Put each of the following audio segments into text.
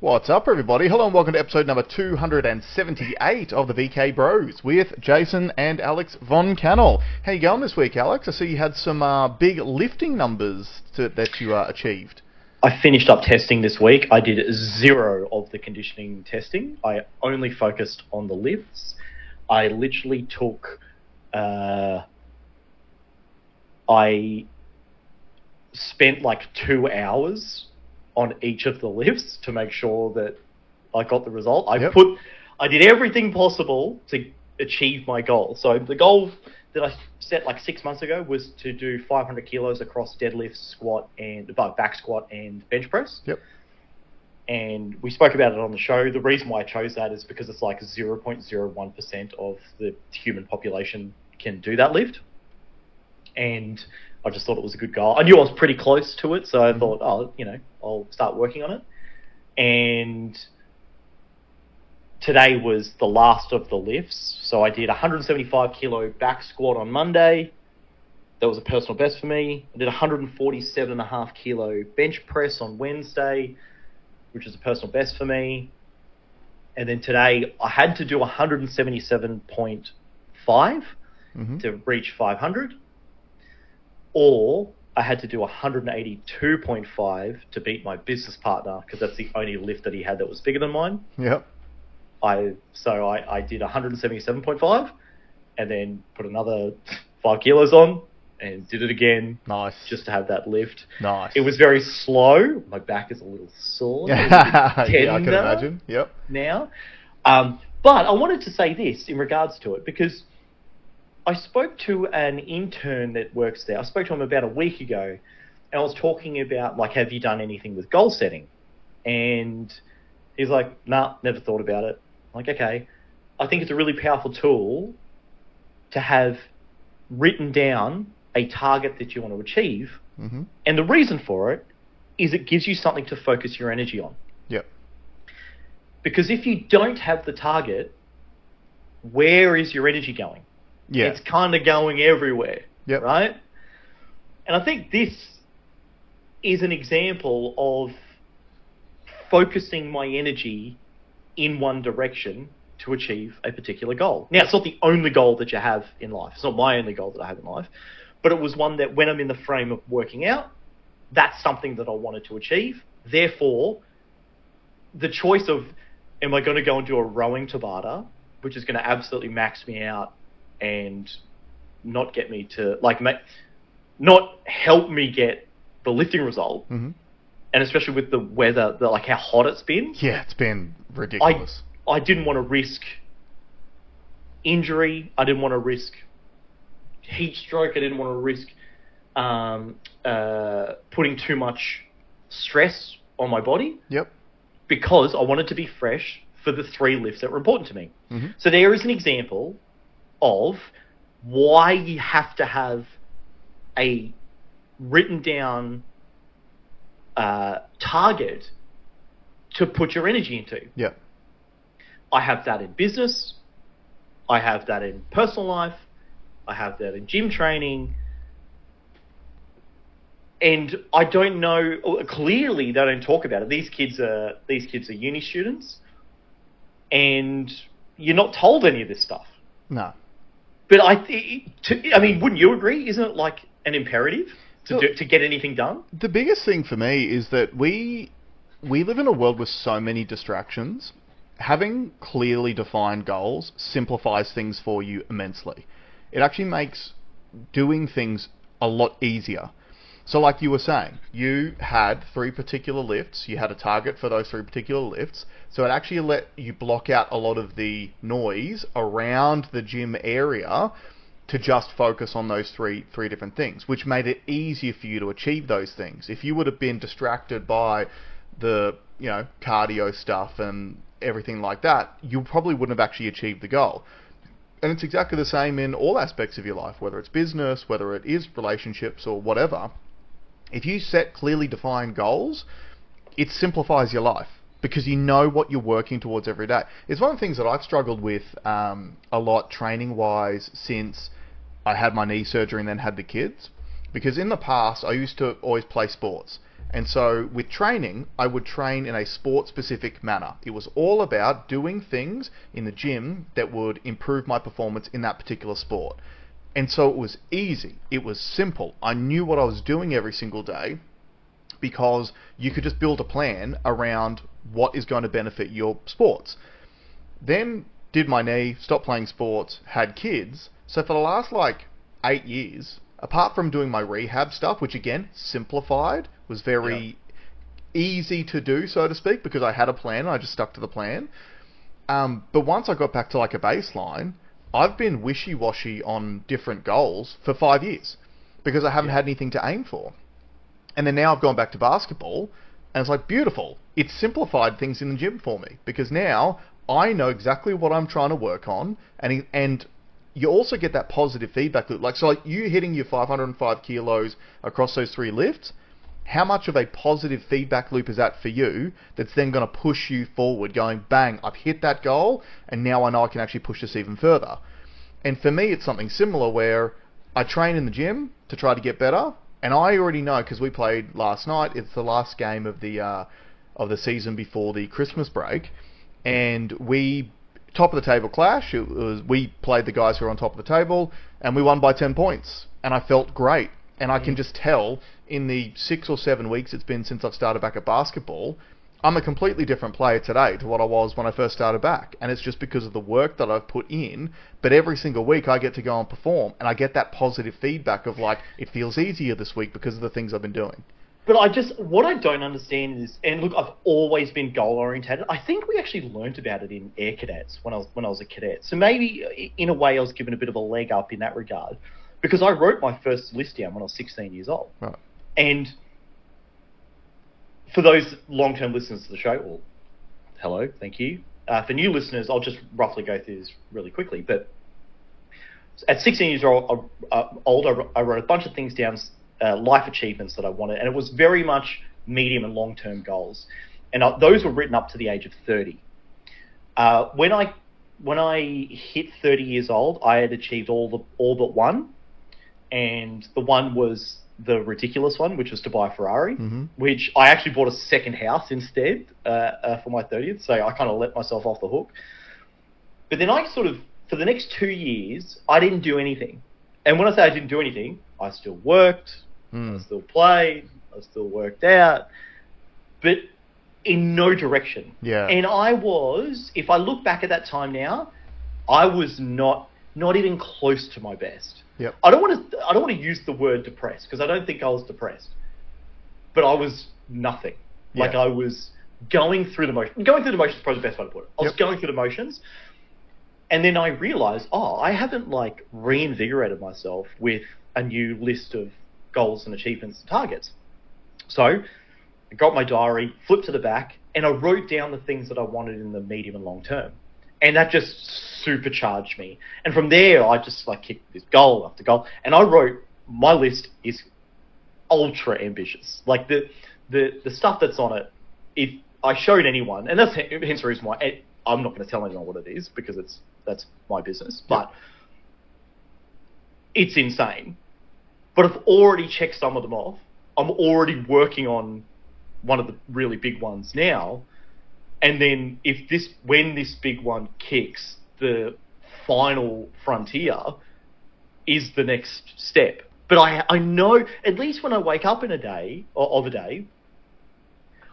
What's up, everybody? Hello and welcome to episode number 278 of the VK Bros with Jason and Alex Von Cannell. How you going this week, Alex? I see you had some big lifting numbers that you achieved. I finished up testing this week. I did zero of the conditioning testing. I only focused on the lifts. I literally took... I spent like 2 hours on each of the lifts to make sure that I got the result. I did everything possible to achieve my goal. So the goal that I set like 6 months ago was to do 500 kilos across deadlift, squat, and back squat and bench press. Yep. And we spoke about it on the show. The reason why I chose that is because it's like 0.01% of the human population can do that lift. And I just thought it was a good goal. I knew I was pretty close to it, so I thought, I'll start working on it. And today was the last of the lifts. So I did 175 kilo back squat on Monday. That was a personal best for me. I did 147.5 kilo bench press on Wednesday, which is a personal best for me. And then today I had to do 177.5 to reach 500. Or I had to do 182.5 to beat my business partner, because that's the only lift that he had that was bigger than mine. Yep. I did 177.5 and then put another 5 kilos on and did it again. Nice. Just to have that lift. Nice. It was very slow. My back is a little sore. Yeah, I can imagine. Yep. Now. But I wanted to say this in regards to it, because I spoke to an intern that works there. I spoke to him about a week ago, and I was talking about, like, have you done anything with goal setting? And he's like, nah, never thought about it. I'm like, okay. I think it's a really powerful tool to have written down a target that you want to achieve. Mm-hmm. And the reason for it is it gives you something to focus your energy on. Yep. Because if you don't have the target, where is your energy going? Yeah. It's kind of going everywhere, right? And I think this is an example of focusing my energy in one direction to achieve a particular goal. Now, it's not the only goal that you have in life. It's not my only goal that I have in life. But it was one that when I'm in the frame of working out, that's something that I wanted to achieve. Therefore, the choice of, am I going to go and do a rowing Tabata, which is going to absolutely max me out and not get me to, not help me get the lifting result. Mm-hmm. And especially with the weather, like how hot it's been. Yeah, it's been ridiculous. I didn't want to risk injury. I didn't want to risk heat stroke. I didn't want to risk putting too much stress on my body. Yep. Because I wanted to be fresh for the 3 lifts that were important to me. Mm-hmm. So there is an example of why you have to have a written down target to put your energy into. Yeah. I have that in business. I have that in personal life. I have that in gym training. And I don't know, clearly they don't talk about it. These kids are uni students, and you're not told any of this stuff. No. But I mean, wouldn't you agree? Isn't it like an imperative to get anything done? The biggest thing for me is that we live in a world with so many distractions. Having clearly defined goals simplifies things for you immensely. It actually makes doing things a lot easier. So like you were saying, you had 3 particular lifts. You had a target for those 3 particular lifts. So it actually let you block out a lot of the noise around the gym area to just focus on those three different things, which made it easier for you to achieve those things. If you would have been distracted by the, cardio stuff and everything like that, you probably wouldn't have actually achieved the goal. And it's exactly the same in all aspects of your life, whether it's business, whether it is relationships or whatever. If you set clearly defined goals, it simplifies your life because you know what you're working towards every day. It's one of the things that I've struggled with a lot training-wise since I had my knee surgery and then had the kids. Because in the past, I used to always play sports. And so with training, I would train in a sport-specific manner. It was all about doing things in the gym that would improve my performance in that particular sport. And so it was easy. It was simple. I knew what I was doing every single day because you could just build a plan around what is going to benefit your sports. Then did my knee, stopped playing sports, had kids. So for the last 8 years, apart from doing my rehab stuff, which again, simplified, was very easy to do, so to speak, because I had a plan and I just stuck to the plan. But once I got back to a baseline, I've been wishy-washy on different goals for 5 years because I haven't had anything to aim for. And then now I've gone back to basketball and it's beautiful. It's simplified things in the gym for me because now I know exactly what I'm trying to work on, and you also get that positive feedback loop. You hitting your 505 kilos across those 3 lifts, how much of a positive feedback loop is that for you that's then going to push you forward, going, bang, I've hit that goal, and now I know I can actually push this even further. And for me, it's something similar where I train in the gym to try to get better, and I already know, because we played last night, it's the last game of the season before the Christmas break, and we top of the table clash. We played the guys who were on top of the table, and we won by 10 points, and I felt great. And I can just tell in the 6 or 7 weeks it's been since I've started back at basketball, I'm a completely different player today to what I was when I first started back. And it's just because of the work that I've put in. But every single week I get to go and perform, and I get that positive feedback of it feels easier this week because of the things I've been doing. But what I don't understand is, and look, I've always been goal orientated. I think we actually learnt about it in Air Cadets when I was a cadet. So maybe in a way I was given a bit of a leg up in that regard, because I wrote my first list down when I was 16 years old. Right. And for those long-term listeners to the show, well, hello, thank you. For new listeners, I'll just roughly go through this really quickly. But at 16 years old, I wrote a bunch of things down, life achievements that I wanted, and it was very much medium and long-term goals. And those were written up to the age of 30. When I hit 30 years old, I had achieved all but one, and the one was the ridiculous one, which was to buy a Ferrari, which I actually bought a second house instead for my 30th, so I kind of let myself off the hook. But then for the next 2 years, I didn't do anything. And when I say I didn't do anything, I still worked, I still played, I still worked out, but in no direction. Yeah. And if I look back at that time now, I was not even close to my best. Yep. I don't want to use the word depressed, because I don't think I was depressed, but I was nothing. Yeah. I was going through the motions. Going through the motions is probably the best way to put it. I was going through the motions, and then I realized, I haven't reinvigorated myself with a new list of goals and achievements and targets. So I got my diary, flipped to the back, and I wrote down the things that I wanted in the medium and long term. And that just supercharged me. And from there, I just kicked this goal after goal. And I wrote, my list is ultra ambitious. The stuff that's on it, if I showed anyone, and that's hence the reason why I'm not going to tell anyone what it is, because that's my business. But it's insane. But I've already checked some of them off. I'm already working on one of the really big ones now. And then when this big one kicks, the final frontier is the next step. But I know, at least when I wake up in a day,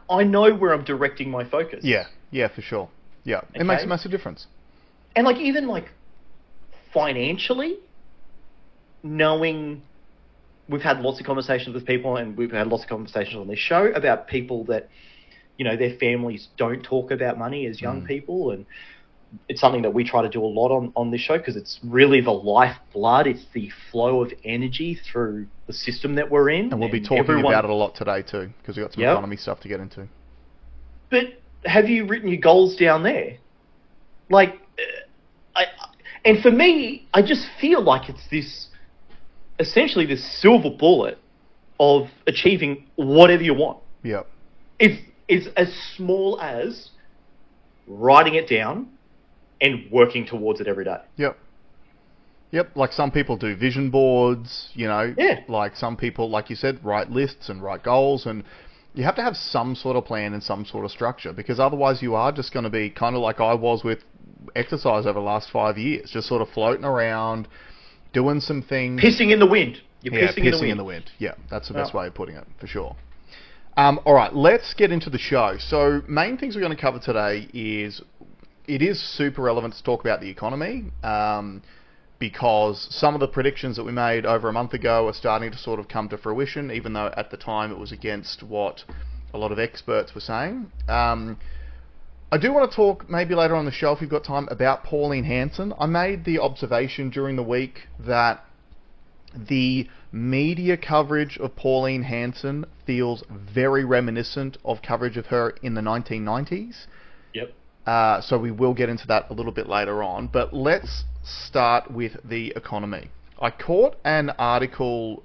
I know where I'm directing my focus. Yeah, for sure. Yeah, it makes a massive difference. And even financially, knowing, we've had lots of conversations with people, and we've had lots of conversations on this show about people that, their families don't talk about money as young people, and it's something that we try to do a lot on this show, because it's really the lifeblood. It's the flow of energy through the system that we're in. And we'll be talking about it a lot today too, because we've got some economy stuff to get into. But have you written your goals down there? And for me, I just feel like it's essentially this silver bullet of achieving whatever you want. Yep. It's as small as writing it down and working towards it every day. Yep. Some people do vision boards, Yeah. Some people, like you said, write lists and write goals. And You have to have some sort of plan and some sort of structure, because otherwise you are just going to be kind of like I was with exercise over the last 5 years, just sort of floating around, doing some things. Pissing in the wind. You're pissing in the wind. Yeah, that's the best way of putting it, for sure. All right, let's get into the show. So, main things we're going to cover today is, it is super relevant to talk about the economy, because some of the predictions that we made over a month ago are starting to sort of come to fruition, even though at the time it was against what a lot of experts were saying. I do want to talk maybe later on the show, if you've got time, about Pauline Hanson. I made the observation during the week that the media coverage of Pauline Hanson feels very reminiscent of coverage of her in the 1990s. Yep. So we will get into that a little bit later on. But let's start with the economy. I caught an article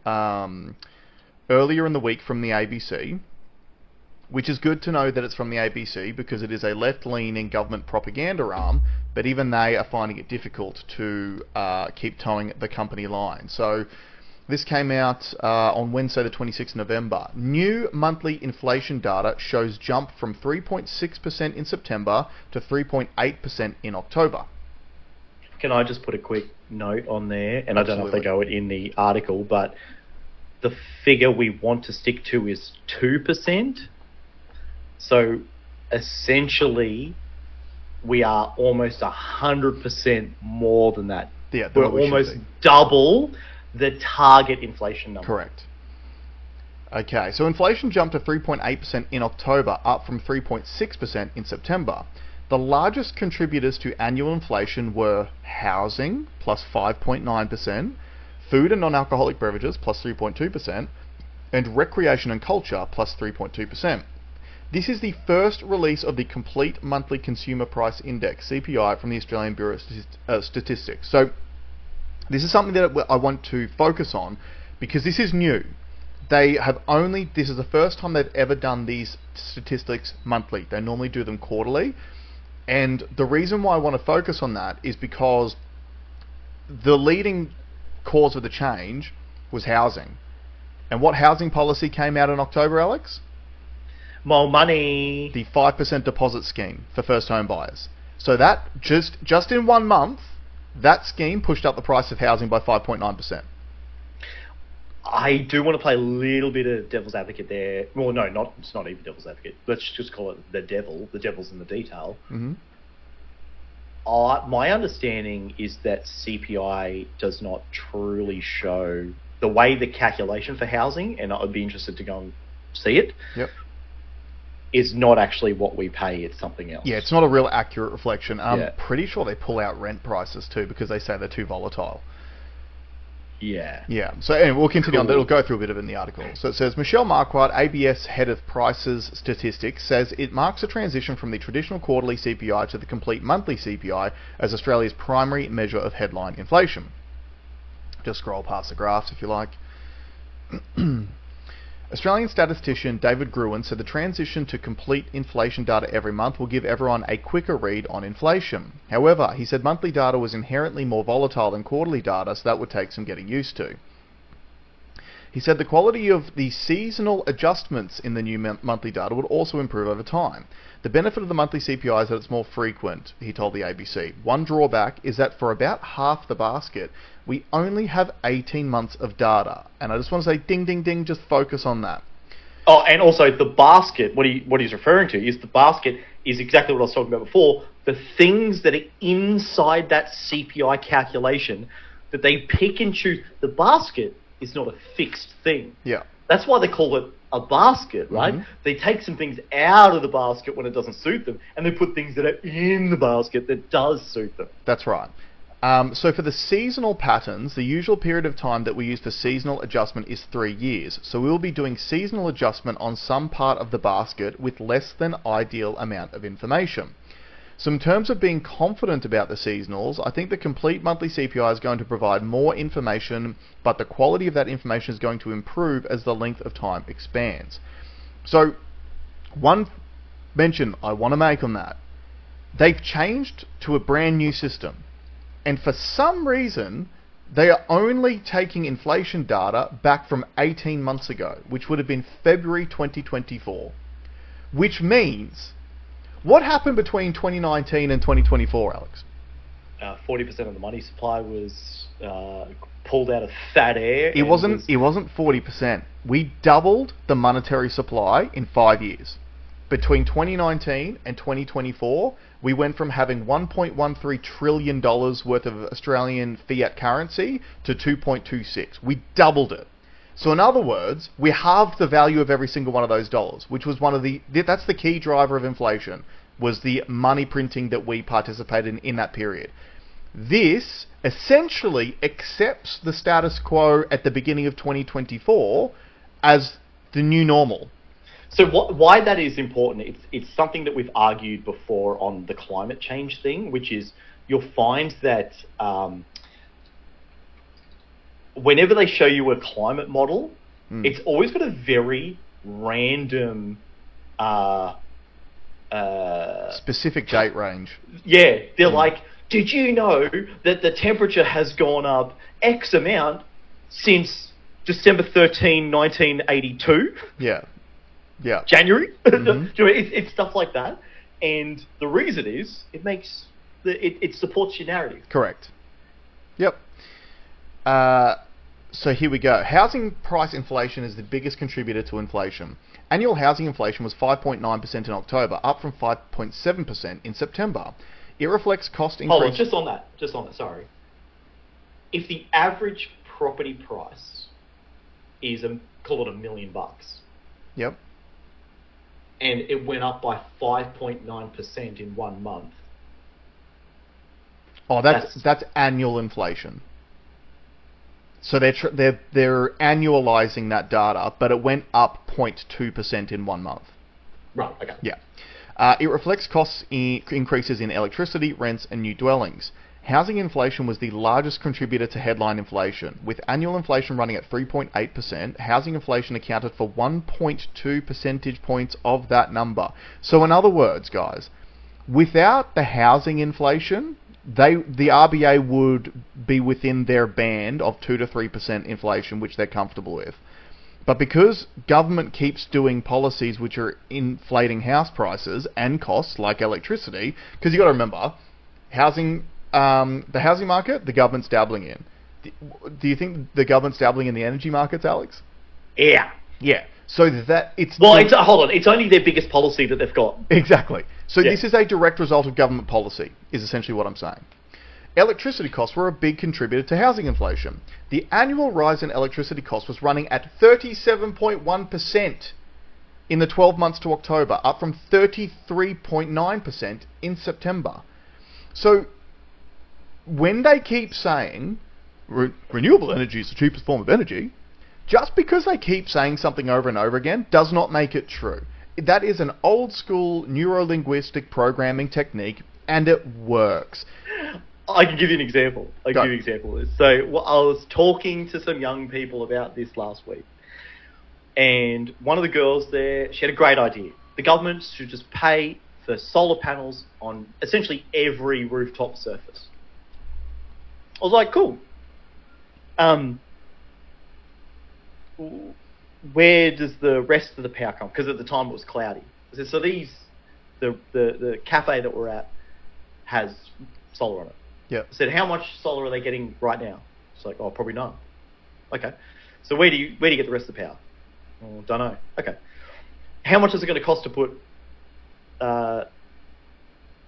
earlier in the week from the ABC, which is good to know that it's from the ABC, because it is a left-leaning government propaganda arm, but even they are finding it difficult to keep towing the company line. So this came out on Wednesday the 26th of November. New monthly inflation data shows jump from 3.6% in September to 3.8% in October. Can I just put a quick note on there? And Absolutely. I don't know if they go in the article, but the figure we want to stick to is 2%. So essentially, we are almost 100% more than that. Yeah, we're almost double the target inflation number. Correct. Okay, so inflation jumped to 3.8% in October, up from 3.6% in September. The largest contributors to annual inflation were housing, plus 5.9%, food and non-alcoholic beverages, plus 3.2%, and recreation and culture, plus 3.2%. This is the first release of the complete monthly consumer price index, CPI, from the Australian Bureau of Statistics. So this is something that I want to focus on, because this is new. This is the first time they've ever done these statistics monthly. They normally do them quarterly. And the reason why I want to focus on that is because the leading cause of the change was housing. And what housing policy came out in October, Alex? More money. The 5% deposit scheme for first home buyers. So that, just in 1 month, that scheme pushed up the price of housing by 5.9%. I do want to play a little bit of devil's advocate there. Well, no, it's not even devil's advocate. Let's just call it the devil. The devil's in the detail. Mm-hmm. My understanding is that CPI does not truly show the way the calculation for housing, and I'd be interested to go and see it. Yep. Is not actually what we pay, it's something else. Yeah, it's not a real accurate reflection. I'm pretty sure they pull out rent prices too, because they say they're too volatile. Yeah. Yeah. So anyway, we'll continue on. It'll go through a bit of it in the article. So it says, Michelle Marquardt, ABS head of prices statistics, says it marks a transition from the traditional quarterly CPI to the complete monthly CPI as Australia's primary measure of headline inflation. Just scroll past the graphs if you like. Australian statistician David Gruen said the transition to complete inflation data every month will give everyone a quicker read on inflation. However, he said monthly data was inherently more volatile than quarterly data, so that would take some getting used to. He said the quality of the seasonal adjustments in the new monthly data would also improve over time. The benefit of the monthly CPI is that it's more frequent, he told the ABC. One drawback is that for about half the basket, we only have 18 months of data. And I just want to say, ding, ding, ding, just focus on that. Oh, and also the basket, what he's referring to is the basket is exactly what I was talking about before. The things that are inside that CPI calculation that they pick and choose. The basket is not a fixed thing. Yeah. That's why they call it a basket, right? Mm-hmm. They take some things out of the basket when it doesn't suit them, and they put things that are in the basket that does suit them. That's right. So for the seasonal patterns, the usual period of time that we use for seasonal adjustment is 3 years. So we will be doing seasonal adjustment on some part of the basket with less than ideal amount of information. So in terms of being confident about the seasonals, I think the complete monthly CPI is going to provide more information, but the quality of that information is going to improve as the length of time expands. So one mention I want to make on that, they've changed to a brand new system. And for some reason, They are only taking inflation data back from 18 months ago, which would have been February 2024. Which means, what happened between 2019 and 2024, Alex? 40% of the money supply was pulled out of fat air. It wasn't 40%. We doubled the monetary supply in 5 years. Between 2019 and 2024, we went from having $1.13 trillion worth of Australian fiat currency to 2.26. We doubled it. So in other words, we halved the value of every single one of those dollars, which was that's the key driver of inflation, was the money printing that we participated in that period. This essentially accepts the status quo at the beginning of 2024 as the new normal. So why that is important, it's something that we've argued before on the climate change thing, which is you'll find that whenever they show you a climate model, it's always got a very random specific date range. Yeah, they're like, did you know that the temperature has gone up X amount since December 13, 1982? Yeah. January? It's stuff like that. And the reason is, it supports your narrative. Correct. Yep. So here we go. Housing price inflation is the biggest contributor to inflation. Annual housing inflation was 5.9% in October, up from 5.7% in September. It reflects cost increase... Hold on, just on that, sorry. If the average property price is, call it $1 million. Yep. And it went up by 5.9% in 1 month. Oh, that's annual inflation. So they're annualizing that data, but it went up 0.2% in 1 month. Right. Okay. Yeah. It reflects cost increases in electricity, rents, and new dwellings. Housing inflation was the largest contributor to headline inflation. With annual inflation running at 3.8%, housing inflation accounted for 1.2 percentage points of that number. So in other words, guys, without the housing inflation, the RBA would be within their band of 2 to 3% inflation, which they're comfortable with. But because government keeps doing policies which are inflating house prices and costs like electricity, because you've got to remember, the housing market, the government's dabbling in. Do you think the government's dabbling in the energy markets, Alex? Yeah. Yeah. So that it's... Well, hold on. It's only their biggest policy that they've got. Exactly. So This is a direct result of government policy, is essentially what I'm saying. Electricity costs were a big contributor to housing inflation. The annual rise in electricity costs was running at 37.1% in the 12 months to October, up from 33.9% in September. So when they keep saying renewable energy is the cheapest form of energy, just because they keep saying something over and over again does not make it true. That is an old school neuro-linguistic programming technique, and it works. I can give you an example. So I was talking to some young people about this last week, and one of the girls there, she had a great idea. The government should just pay for solar panels on essentially every rooftop surface. I was like, cool. Where does the rest of the power come? Because at the time it was cloudy. I said, so the cafe that we're at has solar on it. Yeah. I said, how much solar are they getting right now? It's like, oh, probably none. Okay. So where do you get the rest of the power? Oh, don't know. Okay. How much is it going to cost to put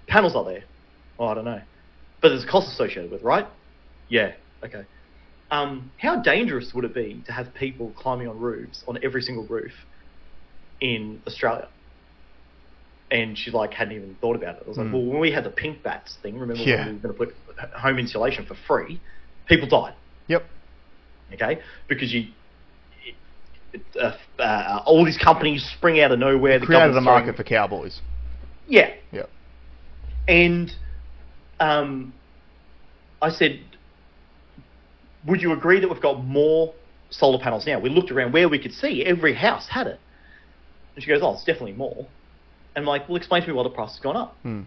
panels up there? Oh, I don't know. But there's a cost associated with it, right? Yeah. Okay. How dangerous would it be to have people climbing on roofs, on every single roof in Australia? And she hadn't even thought about it. I was like, well, when we had the pink bats thing, remember when we were going to put home insulation for free, people died. Yep. Okay? Because all these companies spring out of nowhere. They created a market for cowboys. Yeah. Yep. And I said, would you agree that we've got more solar panels now? We looked around where we could see. Every house had it. And she goes, oh, it's definitely more. And I'm like, well, explain to me why the price has gone up. And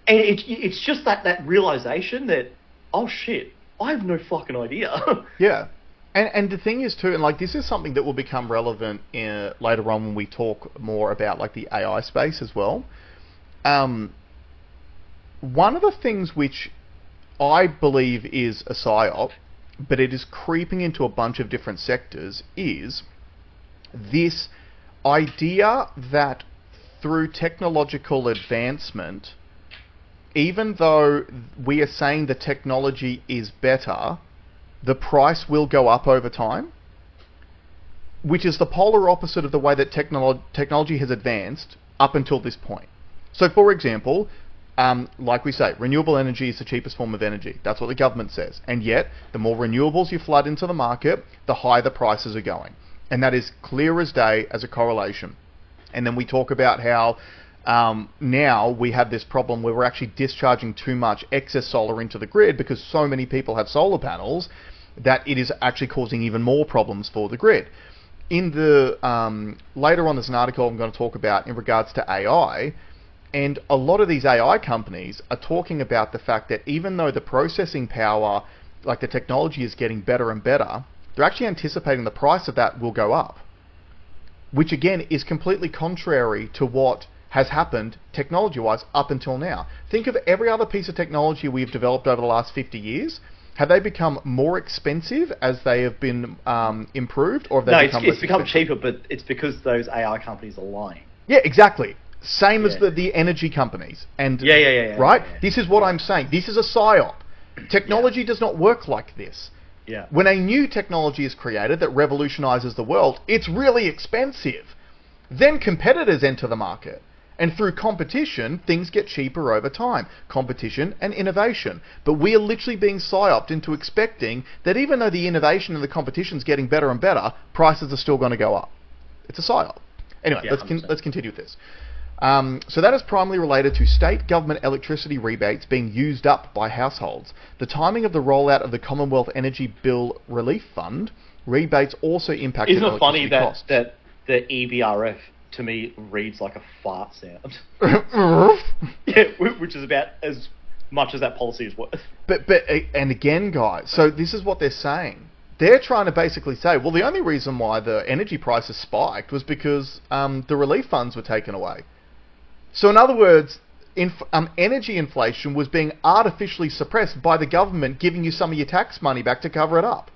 it's just that realization that, oh, shit, I have no fucking idea. Yeah. And the thing is too, and like this is something that will become relevant later on when we talk more about like the AI space as well. One of the things which I believe is a psyop, but it is creeping into a bunch of different sectors, is this idea that through technological advancement, even though we are saying the technology is better, the price will go up over time, which is the polar opposite of the way that technology has advanced up until this point. So, for example, like we say, renewable energy is the cheapest form of energy. That's what the government says. And yet, the more renewables you flood into the market, the higher the prices are going. And that is clear as day as a correlation. And then we talk about how now we have this problem where we're actually discharging too much excess solar into the grid because so many people have solar panels that it is actually causing even more problems for the grid. In the later on, there's an article I'm going to talk about in regards to AI, and a lot of these AI companies are talking about the fact that even though the processing power, like the technology, is getting better and better, they're actually anticipating the price of that will go up, which again is completely contrary to what has happened technology-wise up until now. Think of every other piece of technology we've developed over the last 50 years. Have they become more expensive as they have been improved, or have they become it's become cheaper, but it's because those AI companies are lying. Yeah, exactly. Same as the energy companies. And right? Yeah. This is what I'm saying. This is a psyop. Technology does not work like this. Yeah. When a new technology is created that revolutionizes the world, it's really expensive. Then competitors enter the market. And through competition, things get cheaper over time. Competition and innovation. But we are literally being psyoped into expecting that even though the innovation and the competition is getting better and better, prices are still going to go up. It's a psyop. Anyway, let's continue with this. So that is primarily related to state government electricity rebates being used up by households. The timing of the rollout of the Commonwealth Energy Bill Relief Fund rebates also impacted electricity costs. Isn't it funny that the EBRF to me reads like a fart sound? Yeah, which is about as much as that policy is worth. But and again, guys, so this is what they're saying. They're trying to basically say, well, the only reason why the energy prices spiked was because the relief funds were taken away. So in other words, energy inflation was being artificially suppressed by the government giving you some of your tax money back to cover it up.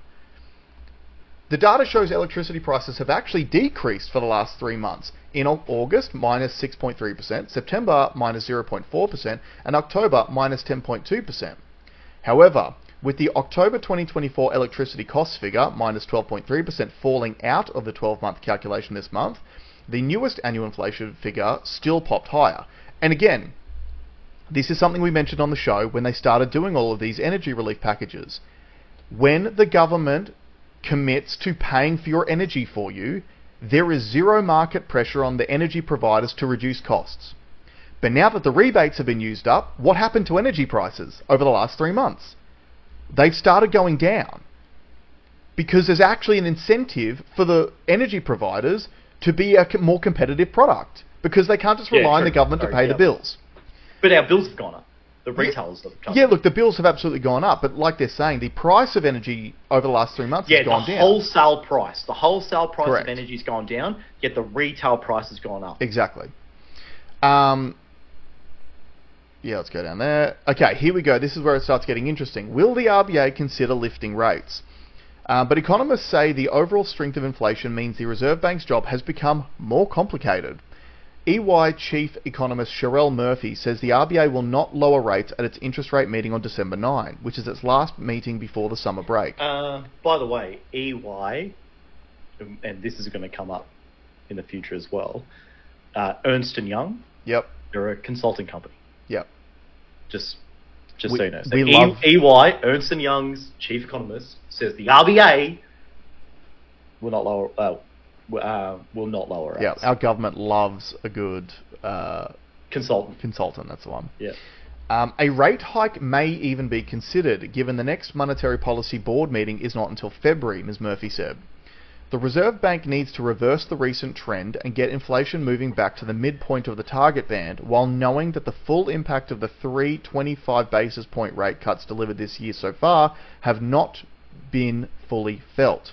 The data shows electricity prices have actually decreased for the last 3 months. In August, minus 6.3%, September, minus 0.4%, and October, minus 10.2%. However, with the October 2024 electricity cost figure, minus 12.3%, falling out of the 12-month calculation this month, the newest annual inflation figure still popped higher. And again, this is something we mentioned on the show when they started doing all of these energy relief packages. When the government commits to paying for your energy for you, there is zero market pressure on the energy providers to reduce costs. But now that the rebates have been used up, what happened to energy prices over the last 3 months? They've started going down because there's actually an incentive for the energy providers to be a more competitive product because they can't just rely on the government to pay the bills. But our bills have gone up. The retailers have gone up. Yeah, look, the bills have absolutely gone up, but like they're saying, the price of energy over the last 3 months has gone down. The wholesale price of energy has gone down, yet the retail price has gone up. Exactly. Yeah, let's go down there. Okay, here we go. This is where it starts getting interesting. Will the RBA consider lifting rates? But economists say the overall strength of inflation means the Reserve Bank's job has become more complicated. EY Chief Economist Sherelle Murphy says the RBA will not lower rates at its interest rate meeting on December 9, which is its last meeting before the summer break. By the way, EY, and this is going to come up in the future as well, Ernst & Young, yep, they're a consulting company. Yep. Just so you know. So EY, Ernst & Young's chief economist, says the RBA will not lower rates. Yeah, our government loves a good consultant. Consultant, that's the one. Yeah. A rate hike may even be considered, given the next Monetary Policy Board meeting is not until February, Ms. Murphy said. the Reserve Bank needs to reverse the recent trend and get inflation moving back to the midpoint of the target band, while knowing that the full impact of the 325 basis point rate cuts delivered this year so far have not been fully felt.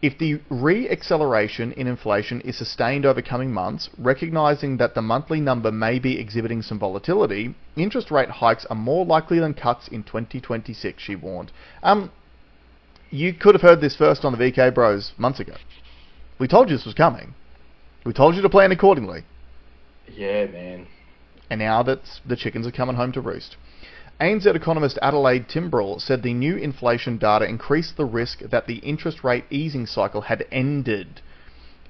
If the re-acceleration in inflation is sustained over coming months, recognizing that the monthly number may be exhibiting some volatility, interest rate hikes are more likely than cuts in 2026, she warned. You could have heard this first on the VK Bros months ago. We told you this was coming. We told you to plan accordingly. Yeah, man. And now that the chickens are coming home to roost. ANZ economist Adelaide Timbrell said the new inflation data increased the risk that the interest rate easing cycle had ended.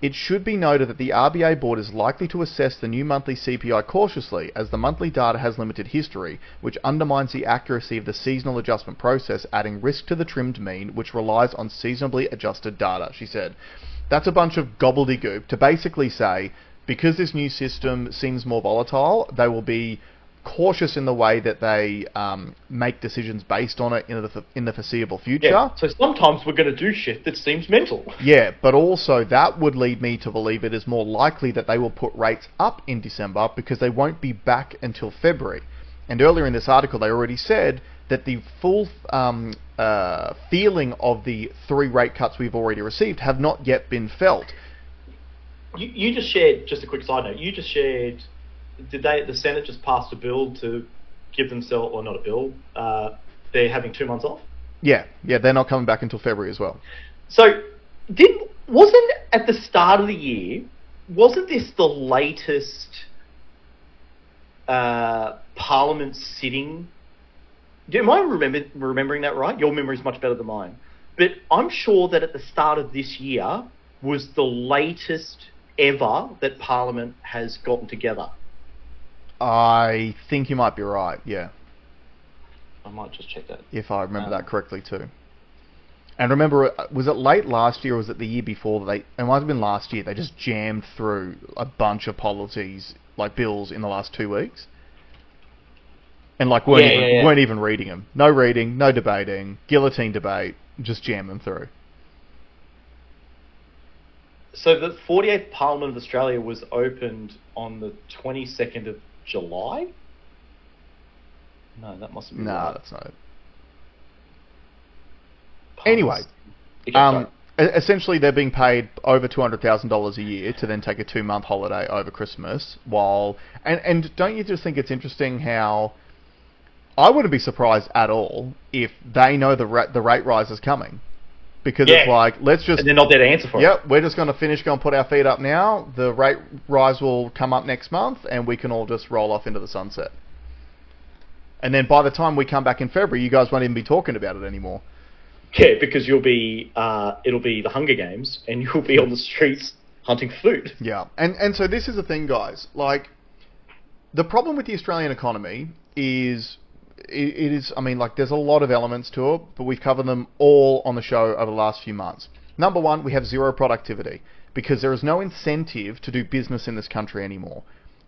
It should be noted that the RBA board is likely to assess the new monthly CPI cautiously, as the monthly data has limited history, which undermines the accuracy of the seasonal adjustment process, adding risk to the trimmed mean, which relies on seasonably adjusted data, she said. That's a bunch of gobbledygook to basically say, because this new system seems more volatile, they will be cautious in the way that they make decisions based on it in the foreseeable future. Yeah, so sometimes we're going to do shit that seems mental. Yeah, but also that would lead me to believe it is more likely that they will put rates up in December because they won't be back until February. And earlier in this article, they already said that the full feeling of the 3 rate cuts we've already received have not yet been felt. You just shared, just a quick side note, you just shared... Did the Senate just passed a bill to give themselves, or not a bill, they're having 2 months off? Yeah, they're not coming back until February as well. So, wasn't at the start of the year, wasn't this the latest Parliament sitting? Am I remembering that right? Your memory is much better than mine. But I'm sure that at the start of this year was the latest ever that Parliament has gotten together. I think you might be right, yeah. I might just check that. If I remember that correctly too. And remember, was it late last year or was it the year before? It might have been last year. They just jammed through a bunch of policies, like bills, in the last 2 weeks. And weren't even reading them. No reading, no debating, guillotine debate, just jam them through. So the 48th Parliament of Australia was opened on the 22nd of July? No, that must be... No, that's not it. Anyway, essentially they're being paid over $200,000 a year to then take a 2-month holiday over Christmas, while... And don't you just think it's interesting how... I wouldn't be surprised at all if they know the rate rise is coming. Because it's like, let's just... And they're not there to answer for it. Yep, we're just going to go and put our feet up now. The rate rise will come up next month, and we can all just roll off into the sunset. And then by the time we come back in February, you guys won't even be talking about it anymore. Yeah, because it'll be the Hunger Games, and you'll be on the streets hunting food. Yeah, and so this is the thing, guys. Like, the problem with the Australian economy is... It is, I mean, like, there's a lot of elements to it, but we've covered them all on the show over the last few months. Number one, we have zero productivity, because there is no incentive to do business in this country anymore.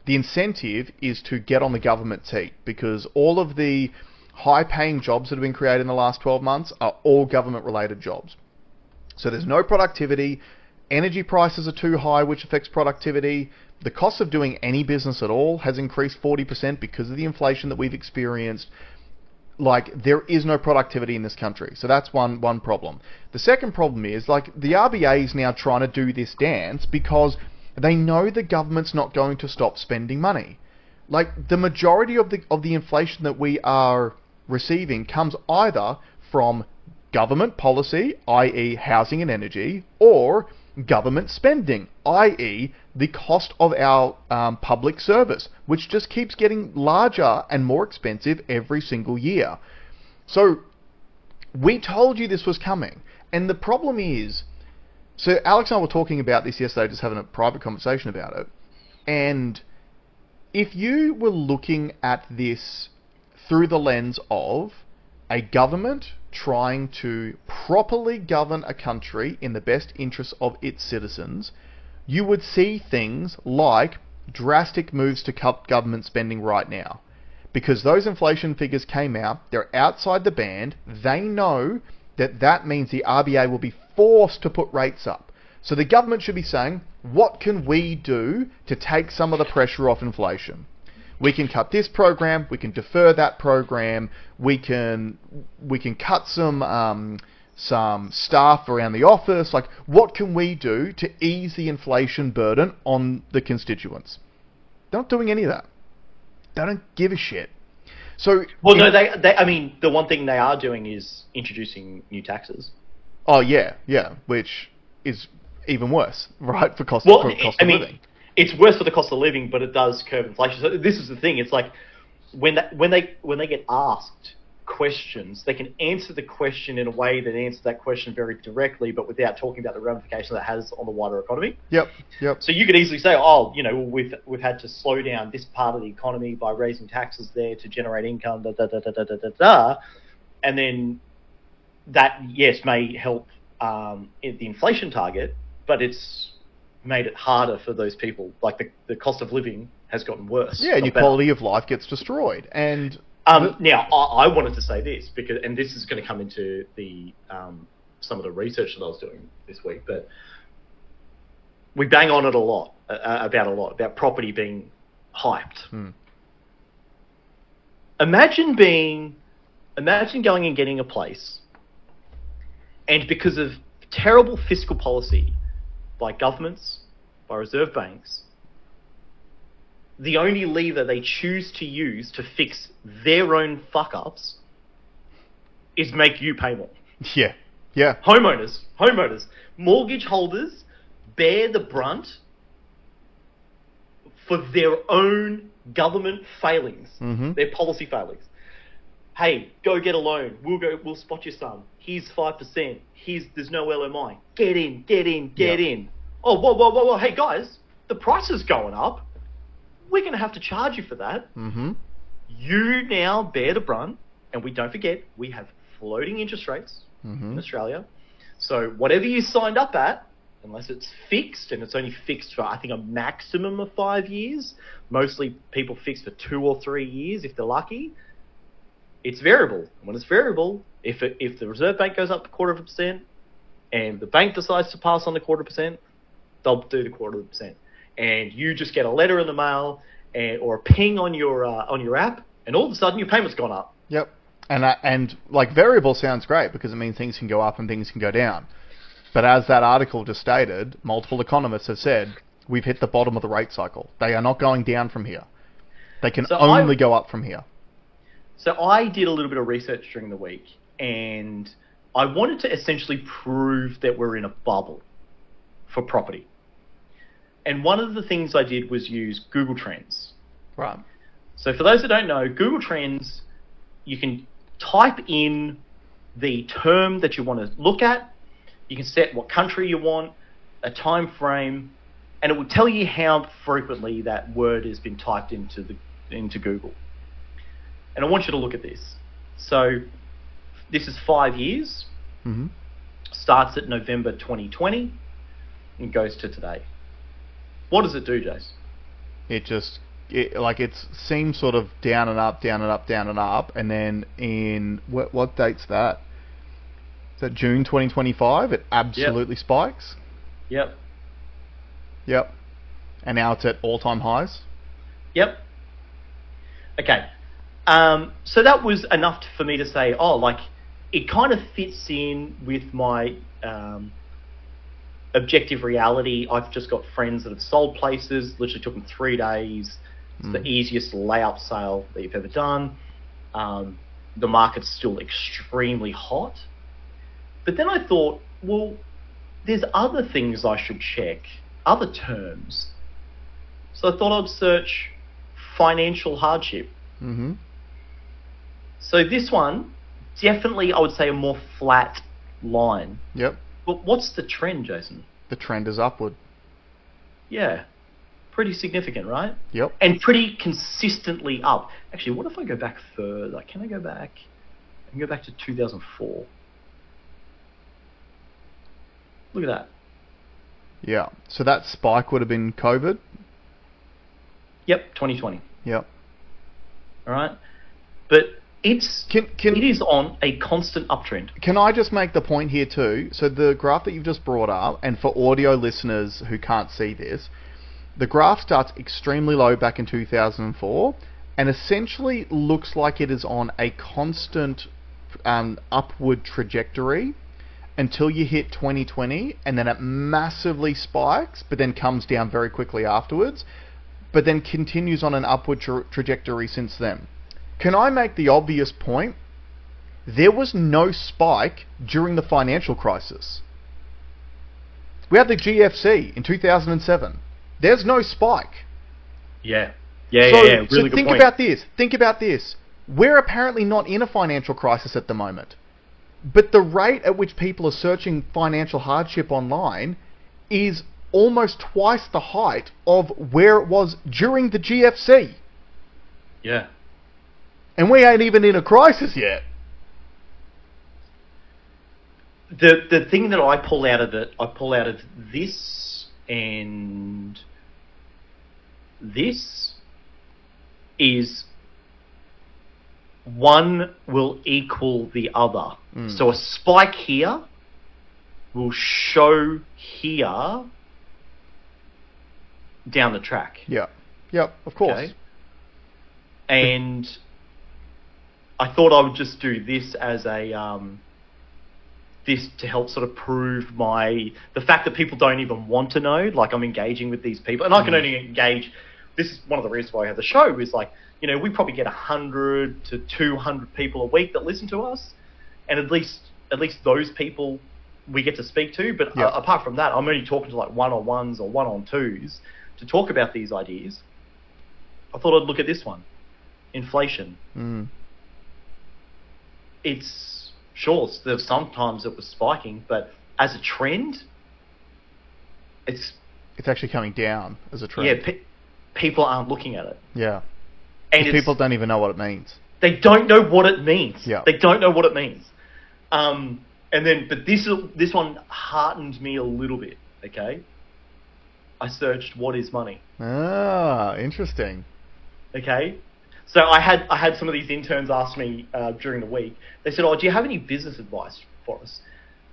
The incentive is to get on the government seat, because all of the high-paying jobs that have been created in the last 12 months are all government-related jobs. So there's no productivity, energy prices are too high, which affects productivity. The cost of doing any business at all has increased 40% because of the inflation that we've experienced. Like, there is no productivity in this country. So that's one problem. The second problem is, like, the RBA is now trying to do this dance because they know the government's not going to stop spending money. Like, the majority of the inflation that we are receiving comes either from government policy, i.e. housing and energy, or government spending, i.e. the cost of our public service, which just keeps getting larger and more expensive every single year. So we told you this was coming. And the problem is, so Alex and I were talking about this yesterday, just having a private conversation about it. And if you were looking at this through the lens of a government trying to properly govern a country in the best interests of its citizens, you would see things like drastic moves to cut government spending right now. Because those inflation figures came out, they're outside the band, they know that means the RBA will be forced to put rates up. So the government should be saying, what can we do to take some of the pressure off inflation? We can cut this program, we can defer that program, we can cut some staff around the office. Like, what can we do to ease the inflation burden on the constituents? They're not doing any of that. They don't give a shit. So, well, no, I mean, the one thing they are doing is introducing new taxes. Oh yeah, which is even worse, right? For cost of living. It's worse for the cost of living, but it does curb inflation. So this is the thing. It's like when they get asked questions, they can answer the question in a way that answers that question very directly, but without talking about the ramifications that has on the wider economy. Yep. So you could easily say, oh, you know, we've had to slow down this part of the economy by raising taxes there to generate income, and then that, yes, may help the inflation target, but it's made it harder for those people. Like the cost of living has gotten worse. Yeah, and your quality of life gets destroyed. And now, I wanted to say this, and this is going to come into the some of the research that I was doing this week, but we bang on it a lot, about property being hyped. Imagine going and getting a place, and because of terrible fiscal policy by governments, by reserve banks, the only lever they choose to use to fix their own fuck-ups is make you pay more. Yeah. Homeowners, mortgage holders bear the brunt for their own government failings, their policy failings. Hey, go get a loan. We'll spot you some. Here's 5%. There's no LMI. Get in. Oh, whoa. Hey, guys, the price is going up. We're going to have to charge you for that. You now bear the brunt, and we don't forget, we have floating interest rates in Australia. So whatever you signed up at, unless it's fixed, and it's only fixed for, I think, a maximum of 5 years. Mostly people fix for 2 or 3 years if they're lucky. It's variable. And when it's variable, if the Reserve Bank goes up 0.25% and the bank decides to pass on the 0.25%, they'll do the 0.25%. And you just get a letter in the mail or a ping on your app, and all of a sudden your payment's gone up. Yep. And like, variable sounds great because it means things can go up and things can go down. But as that article just stated, multiple economists have said, we've hit the bottom of the rate cycle. They are not going down from here. They can only go up from here. So I did a little bit of research during the week, and I wanted to essentially prove that we're in a bubble for property. And one of the things I did was use Google Trends. Right. So for those that don't know, Google Trends, you can type in the term that you want to look at. You can set what country you want, a time frame, and it will tell you how frequently that word has been typed into Google. And I want you to look at this. So this is 5 years. Starts at November 2020 and goes to today. What does it do, Jace? It seems sort of down and up, and then in what date's that? Is that June 2025? It absolutely spikes. Yep. And now it's at all-time highs. Yep. Okay. So that was enough for me to say, it kind of fits in with my objective reality. I've just got friends that have sold places. Literally took them 3 days. It's the easiest layup sale that you've ever done. The market's still extremely hot. But then I thought, well, there's other things I should check, other terms. So I thought I'd search financial hardship. So this one, definitely, I would say, a more flat line. Yep. But what's the trend, Jason? The trend is upward. Yeah. Pretty significant, right? Yep. And pretty consistently up. Actually, what if I go back further? Can I go back? I can go back to 2004. Look at that. Yeah. So that spike would have been COVID? Yep, 2020. Yep. All right. But it is on a constant uptrend. Can I just make the point here too? So the graph that you've just brought up, and for audio listeners who can't see this, the graph starts extremely low back in 2004, and essentially looks like it is on a constant upward trajectory until you hit 2020, and then it massively spikes, but then comes down very quickly afterwards, but then continues on an upward trajectory since then. Can I make the obvious point? There was no spike during the financial crisis. We had the GFC in 2007. There's no spike. Yeah. So Really good think point. about this. We're apparently not in a financial crisis at the moment. But the rate at which people are searching financial hardship online is almost twice the height of where it was during the GFC. Yeah. And we ain't even in a crisis yet. The thing that I pull out of it, I pull out of this and this is one will equal the other. So a spike here will show here down the track. Yeah. Yep, of course. Okay? And I thought I would just do this as a this to help sort of prove the fact that people don't even want to know. Like, I'm engaging with these people, and I can only engage. This is one of the reasons why I have the show. Is like, we probably get 100 to 200 people a week that listen to us, and at least those people we get to speak to. But apart from that, I'm only talking to like one-on-ones or one-on-twos to talk about these ideas. I thought I'd look at this one, inflation. It's sure, sometimes it was spiking, but as a trend, it's actually coming down as a trend. Yeah, people aren't looking at it. Yeah, and people don't even know what it means. They don't know what it means. Yeah, they don't know what it means. But this one heartened me a little bit. Okay, I searched what is money. Ah, interesting. Okay. So I had some of these interns ask me during the week. They said, "Oh, do you have any business advice for us?"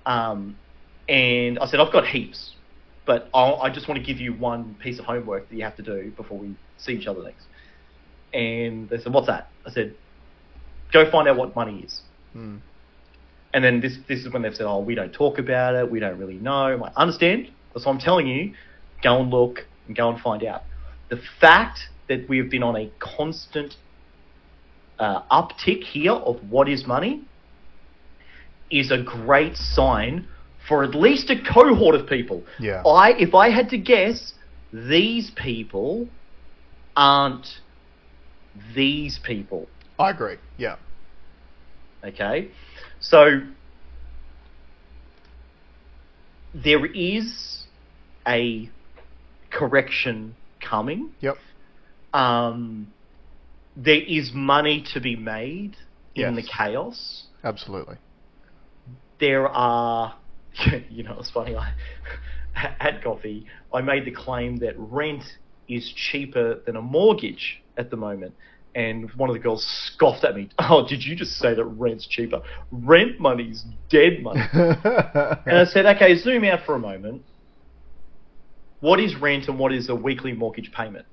And I said, "I've got heaps, but I just want to give you one piece of homework that you have to do before we see each other next." And they said, "What's that?" I said, "Go find out what money is." And then this is when they've said, "Oh, we don't talk about it. We don't really know." I'm like, "Understand? That's what I'm telling you. Go and look and go and find out." The fact that we have been on a constant uptick here of what is money is a great sign for at least a cohort of people. Yeah. If I had to guess, these people aren't these people. I agree. Yeah. Okay. So there is a correction coming. Yep. There is money to be made in the Yes. chaos. Absolutely. There are, it's funny, at coffee, I made the claim that rent is cheaper than a mortgage at the moment. And one of the girls scoffed at me. "Oh, did you just say that rent's cheaper? Rent money's dead money." And I said, okay, zoom out for a moment. What is rent and what is a weekly mortgage payment?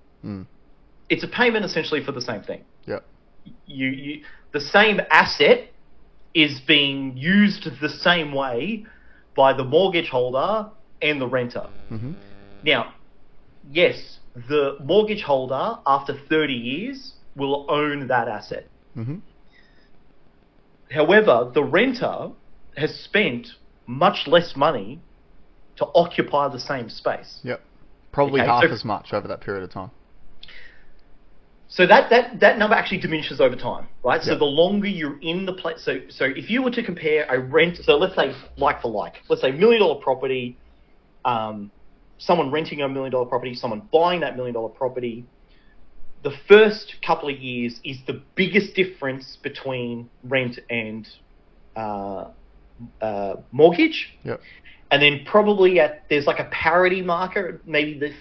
It's a payment essentially for the same thing. Yep. The same asset is being used the same way by the mortgage holder and the renter. Now, yes, the mortgage holder, after 30 years, will own that asset. However, the renter has spent much less money to occupy the same space. Yep. Probably half as much over that period of time. So that number actually diminishes over time, right? Yep. So the longer you're in the place, so if you were to compare a rent, so let's say like for like, let's say $1 million property, someone renting a $1 million property, someone buying that $1 million property, the first couple of years is the biggest difference between rent and mortgage. Yep. And then probably there's like a parity marker, maybe the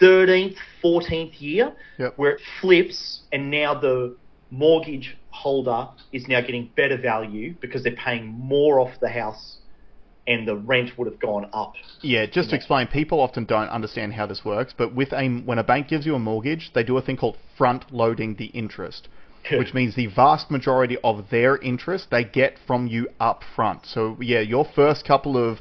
13th, 14th year, Yep. where it flips, and now the mortgage holder is now getting better value because they're paying more off the house and the rent would have gone up. Yeah, just to explain, people often don't understand how this works, but when a bank gives you a mortgage, they do a thing called front-loading the interest, which means the vast majority of their interest they get from you up front. So, yeah, your first couple of...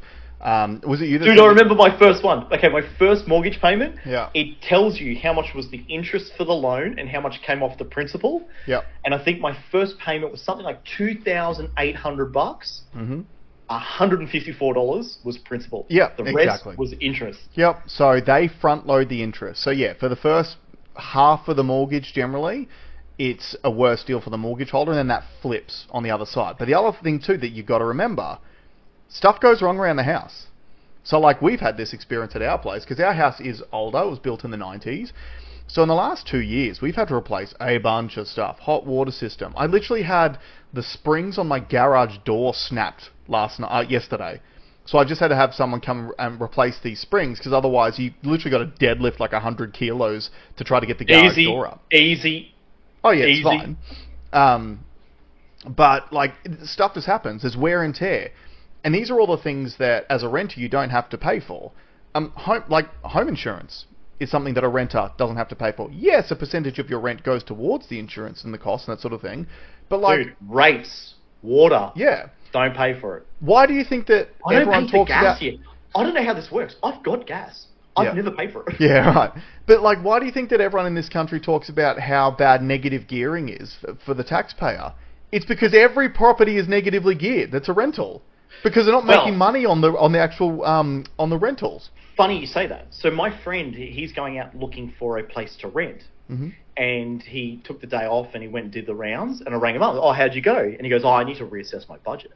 was it you that... Dude, I remember my first one. Okay, my first mortgage payment, yeah. It tells you how much was the interest for the loan and how much came off the principal. Yeah. And I think my first payment was something like $2,800. Mm-hmm. $154 was principal. Yeah, the rest was interest. Yep. So they front load the interest. So yeah, for the first half of the mortgage, generally, it's a worse deal for the mortgage holder, and then that flips on the other side. But the other thing too that you've got to remember, stuff goes wrong around the house. So like we've had this experience at our place because our house is older. It was built in the 90s. So in the last 2 years, we've had to replace a bunch of stuff. Hot water system. I literally had the springs on my garage door snapped yesterday. So I just had to have someone come and replace these springs because otherwise you literally got to deadlift like 100 kilos to try to get the garage door up. Easy. Oh yeah, it's fine. But like stuff just happens. There's wear and tear. And these are all the things that as a renter you don't have to pay for. Home insurance is something that a renter doesn't have to pay for. Yes, a percentage of your rent goes towards the insurance and the cost and that sort of thing. But like... Dude, rates, water. Yeah. Don't pay for it. Why do you think that everyone talks about... Yet. I don't know how this works. I've got gas. I've never paid for it. Yeah, right. But like, why do you think that everyone in this country talks about how bad negative gearing is for the taxpayer? It's because every property is negatively geared. That's a rental. Because they're not making money on the actual on the rentals. Funny you say that. So my friend, he's going out looking for a place to rent. Mm-hmm. And he took the day off and he went and did the rounds. And I rang him up. Oh, how'd you go? And he goes, I need to reassess my budget.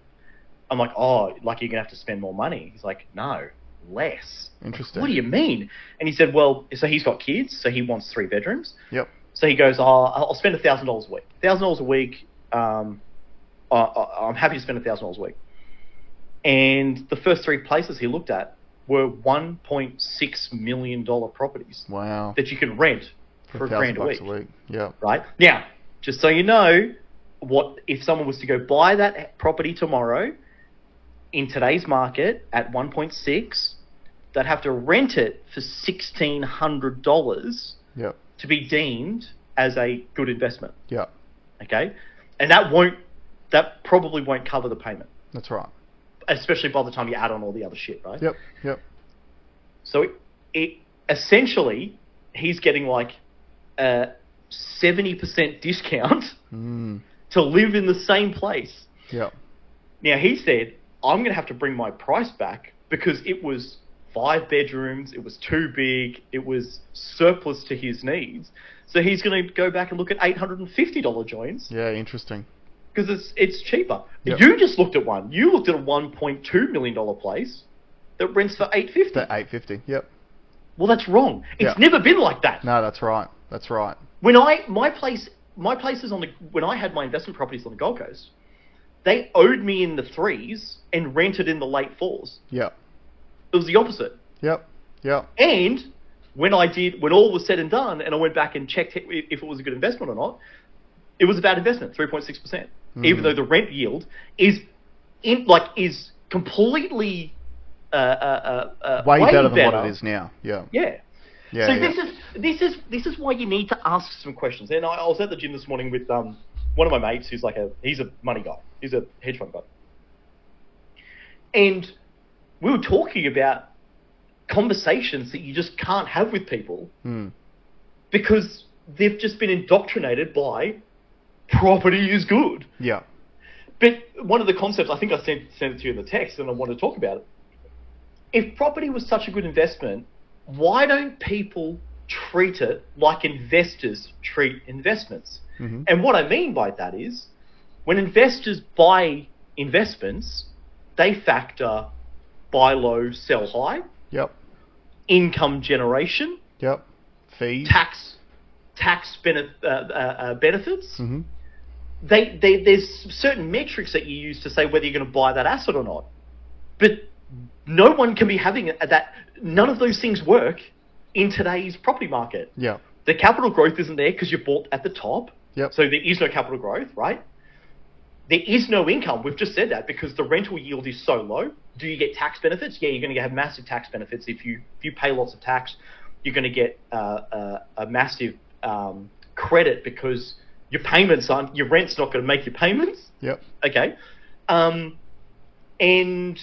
I'm like, oh, like you're going to have to spend more money. He's like, no, less. Interesting. What do you mean? And he said, well, so he's got kids, so he wants 3 bedrooms. Yep. So he goes, oh, I'll spend $1,000 a week. $1,000 a week, I'm happy to spend $1,000 a week. And the first 3 places he looked at were $1.6 million properties. Wow. That you can rent for $1,000 a week. Yeah. Right? Now, just so you know, what if someone was to go buy that property tomorrow in today's market at 1.6, they'd have to rent it for $1,600 yep. to be deemed as a good investment. Yeah. Okay? And that probably won't cover the payment. That's right. Especially by the time you add on all the other shit, right? Yep. So it essentially, he's getting like a 70% discount to live in the same place. Yep. Now he said, I'm going to have to bring my price back because it was 5 bedrooms, it was too big, it was surplus to his needs. So he's going to go back and look at $850 joints. Yeah, interesting. Because it's cheaper. Yep. You just looked at one. You looked at a $1.2 million place that rents for $850. For $850, yep. Well, that's wrong. It's never been like that. No, that's right. When my places when I had my investment properties on the Gold Coast, they owed me in the 3s and rented in the late 4s. Yep. It was the opposite. Yep. And when all was said and done, and I went back and checked if it was a good investment or not, it was a bad investment, 3.6%. Even though the rent yield is completely way better than what it is now. Yeah. This is why you need to ask some questions. And I was at the gym this morning with one of my mates who's he's a money guy. He's a hedge fund guy. And we were talking about conversations that you just can't have with people because they've just been indoctrinated by property is good. Yeah. But one of the concepts, I think I sent it to you in the text and I wanted to talk about it. If property was such a good investment, why don't people treat it like investors treat investments? Mm-hmm. And what I mean by that is when investors buy investments, they factor buy low, sell high. Yep. Income generation. Yep. Fees. Tax benefits. Mm-hmm. There's certain metrics that you use to say whether you're going to buy that asset or not. But no one can be having that. None of those things work in today's property market. Yeah. The capital growth isn't there because you bought at the top. Yep. So there is no capital growth, right? There is no income. We've just said that because the rental yield is so low. Do you get tax benefits? Yeah, you're going to have massive tax benefits. If you pay lots of tax, you're going to get a massive credit because your rent's not going to make your payments. Yep. Okay. And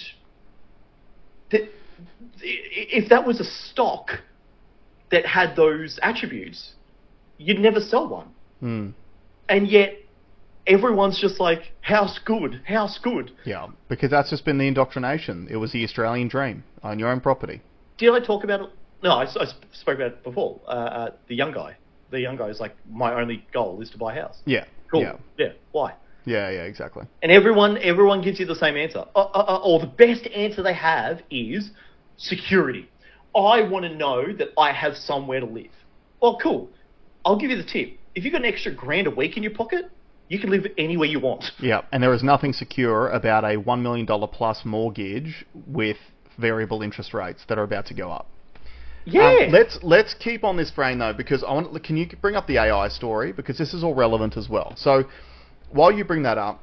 if that was a stock that had those attributes, you'd never sell one. And yet everyone's just like, house good. Yeah, because that's just been the indoctrination. It was the Australian dream. Own your own property. Did I talk about it? No, I spoke about it before. The young guy is like, my only goal is to buy a house. Yeah. Cool. Yeah. Why? Yeah, exactly. And everyone gives you the same answer. Or the best answer they have is security. I want to know that I have somewhere to live. Well, cool. I'll give you the tip. If you've got an extra $1,000 a week in your pocket, you can live anywhere you want. Yeah, and there is nothing secure about a $1 million plus mortgage with variable interest rates that are about to go up. Yeah. Let's keep on this vein though, because can you bring up the AI story, because this is all relevant as well. So while you bring that up,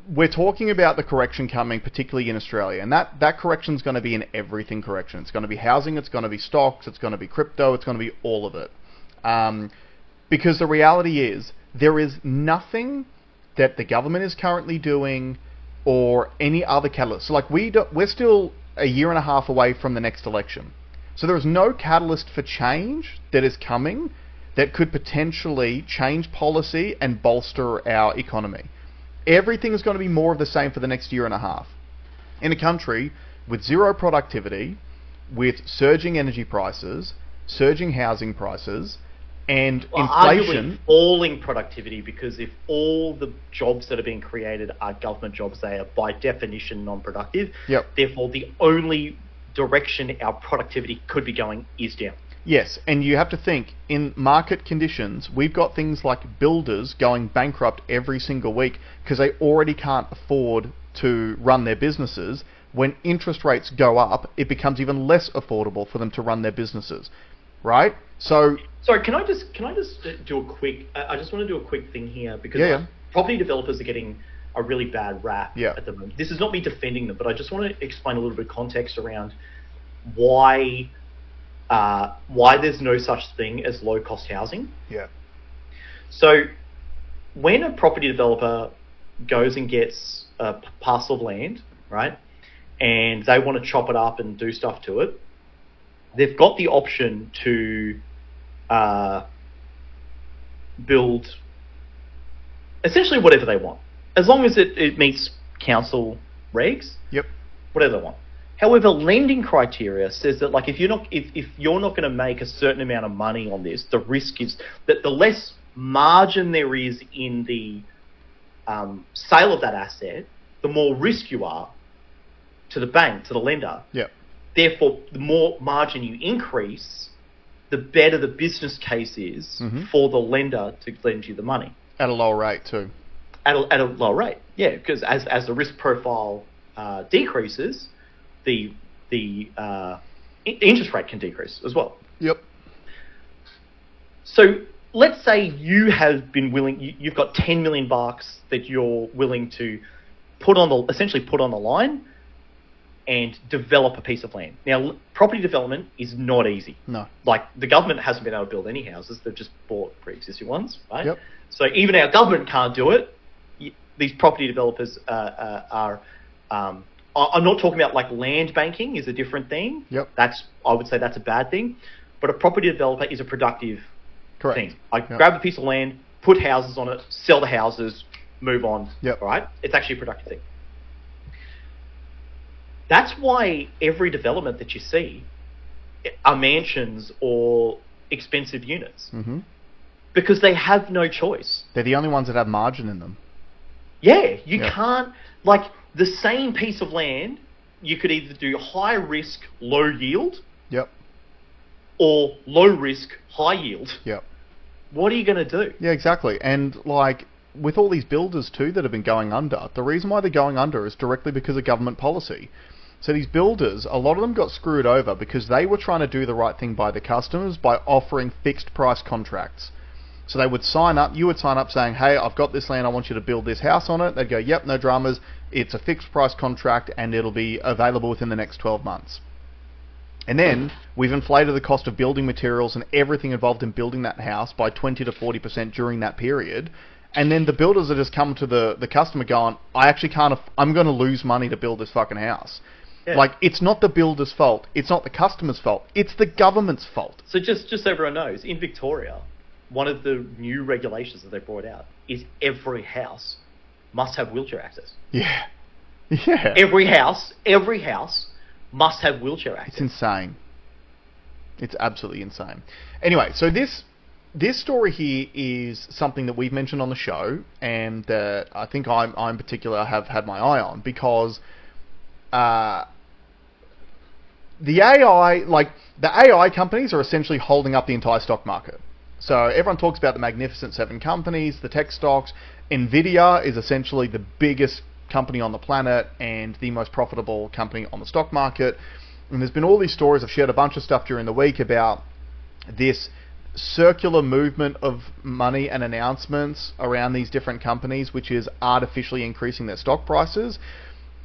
we're talking about the correction coming, particularly in Australia, and that correction is going to be an everything correction. It's going to be housing, it's going to be stocks, it's going to be crypto, it's going to be all of it. Because the reality is, there is nothing that the government is currently doing or any other catalyst. So like we're still a year and a half away from the next election. So there is no catalyst for change that is coming that could potentially change policy and bolster our economy. Everything is going to be more of the same for the next year and a half. In a country with zero productivity, with surging energy prices, surging housing prices, and inflation. Arguably falling productivity, because if all the jobs that are being created are government jobs, they are by definition non-productive. Yep. Therefore, the only direction our productivity could be going is down. Yes, and you have to think, in market conditions, we've got things like builders going bankrupt every single week because they already can't afford to run their businesses. When interest rates go up, it becomes even less affordable for them to run their businesses, right? So, sorry, can I just do a quick? I just want to do a quick thing here, because property developers are getting a really bad rap at the moment. This is not me defending them, but I just want to explain a little bit of context around why there's no such thing as low-cost housing. Yeah. So when a property developer goes and gets a parcel of land, right, and they want to chop it up and do stuff to it, they've got the option to build essentially whatever they want, as long as it meets council regs. Yep. Whatever they want. However, lending criteria says that, like, if you're not going to make a certain amount of money on this, the risk is that the less margin there is in the sale of that asset, the more risk you are to the bank, to the lender. Yep. Therefore, the more margin you increase, the better the business case is for the lender to lend you the money. At a lower rate too. At a lower rate, yeah, because as the risk profile decreases, the interest rate can decrease as well. Yep. So let's say you have been willing, you've got $10 million that you're willing to essentially put on the line and develop a piece of land. Now, property development is not easy. No. Like, the government hasn't been able to build any houses. They've just bought pre-existing ones, right? Yep. So even our government can't do it. These property developers are I'm not talking about, like, land banking is a different thing. Yep. I would say that's a bad thing. But a property developer is a productive thing. Yep. Grab a piece of land, put houses on it, sell the houses, move on. Yep. All right? It's actually a productive thing. That's why every development that you see are mansions or expensive units. Mm-hmm. Because they have no choice. They're the only ones that have margin in them. Yeah, you can't, like, the same piece of land, you could either do high risk, low yield. Yep. Or low risk, high yield. Yep. What are you going to do? Yeah, exactly. And, like, with all these builders too that have been going under, the reason why they're going under is directly because of government policy. So these builders, a lot of them got screwed over because they were trying to do the right thing by the customers by offering fixed price contracts. So they would sign up, you would sign up saying, hey, I've got this land, I want you to build this house on it. They'd go, yep, no dramas, it's a fixed price contract and it'll be available within the next 12 months. And then we've inflated the cost of building materials and everything involved in building that house by 20 to 40% during that period. And then the builders are just coming to the customer going, I actually can't, I'm going to lose money to build this fucking house. Yeah. Like, it's not the builder's fault, it's not the customer's fault, it's the government's fault. So just so everyone knows, in Victoria, one of the new regulations that they brought out is every house must have wheelchair access. Yeah. Yeah. Every house must have wheelchair access. It's insane. It's absolutely insane. Anyway, so this story here is something that we've mentioned on the show, and that I think I in particular have had my eye on, because the AI companies are essentially holding up the entire stock market. So everyone talks about the Magnificent Seven companies, the tech stocks. Nvidia is essentially the biggest company on the planet and the most profitable company on the stock market. And there's been all these stories. I've shared a bunch of stuff during the week about this circular movement of money and announcements around these different companies, which is artificially increasing their stock prices,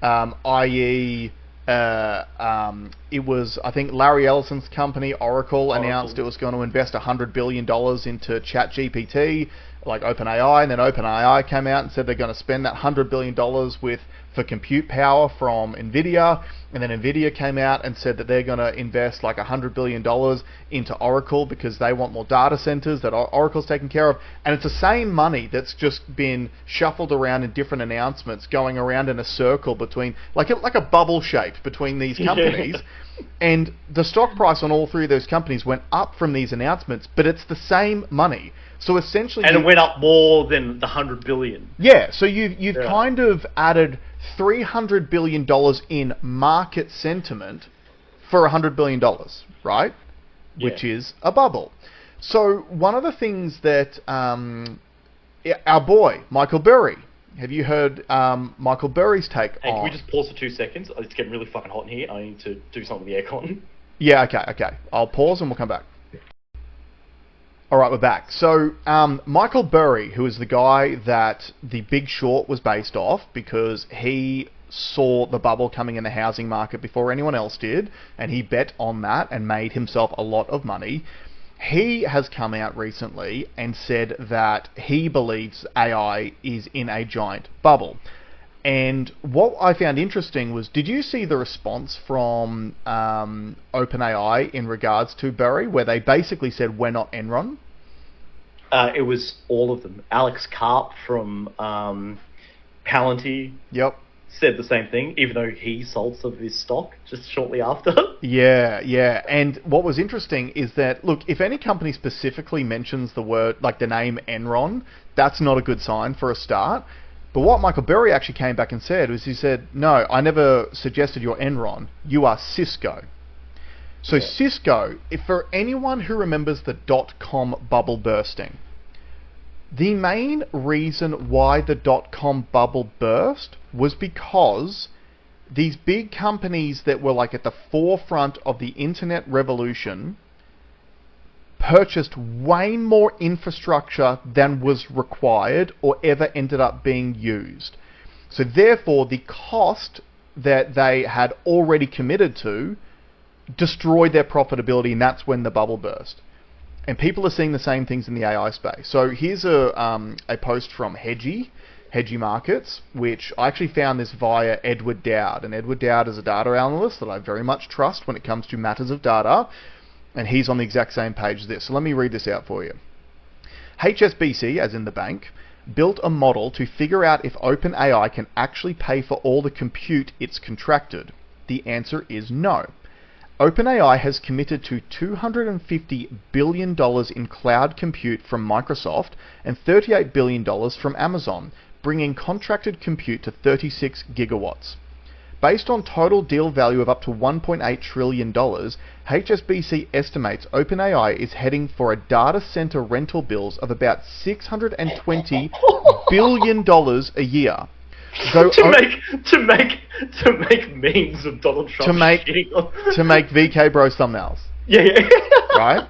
i.e., it was, I think, Larry Ellison's company, Oracle, announced it was going to invest $100 billion into ChatGPT, like OpenAI, and then OpenAI came out and said they're going to spend that $100 billion for compute power from NVIDIA, and then NVIDIA came out and said that they're going to invest like $100 billion into Oracle because they want more data centers that Oracle's taking care of, and it's the same money that's just been shuffled around in different announcements, going around in a circle between, like a bubble shape between these companies, and the stock price on all three of those companies went up from these announcements, but it's the same money. So essentially, and it went up more than the $100 billion. Yeah, so you've kind of added $300 billion in market sentiment for $100 billion, right? Yeah. Which is a bubble. So one of the things that our boy Michael Burry, have you heard Michael Burry's take on? Can we just pause for 2 seconds? It's getting really fucking hot in here. I need to do something with the aircon. Yeah, okay. I'll pause and we'll come back. Alright, we're back. So, Michael Burry, who is the guy that The Big Short was based off, because he saw the bubble coming in the housing market before anyone else did, and he bet on that and made himself a lot of money. He has come out recently and said that he believes AI is in a giant bubble. And what I found interesting was, did you see the response from OpenAI in regards to Burry, where they basically said, we're not Enron? It was all of them. Alex Karp from Palantir said the same thing, even though he sold some of his stock just shortly after. Yeah. And what was interesting is that, look, if any company specifically mentions the word, like the name Enron, that's not a good sign for a start. But what Michael Burry actually came back and said was, he said, no, I never suggested you're Enron. You are Cisco. So yeah. Cisco, if for anyone who remembers the dot-com bubble bursting, the main reason why the dot-com bubble burst was because these big companies that were like at the forefront of the internet revolution purchased way more infrastructure than was required or ever ended up being used. So therefore, the cost that they had already committed to destroyed their profitability, and that's when the bubble burst. And people are seeing the same things in the AI space. So here's a post from Hedgie Markets, which I actually found this via Edward Dowd. And Edward Dowd is a data analyst that I very much trust when it comes to matters of data. And he's on the exact same page as this. So let me read this out for you. HSBC, as in the bank, built a model to figure out if OpenAI can actually pay for all the compute it's contracted. The answer is no. OpenAI has committed to $250 billion in cloud compute from Microsoft and $38 billion from Amazon, bringing contracted compute to 36 gigawatts. Based on total deal value of up to $1.8 trillion, HSBC estimates OpenAI is heading for a data center rental bills of about $620 billion a year. So to make memes of Donald Trump to make VK Bro thumbnails. Yeah. Right?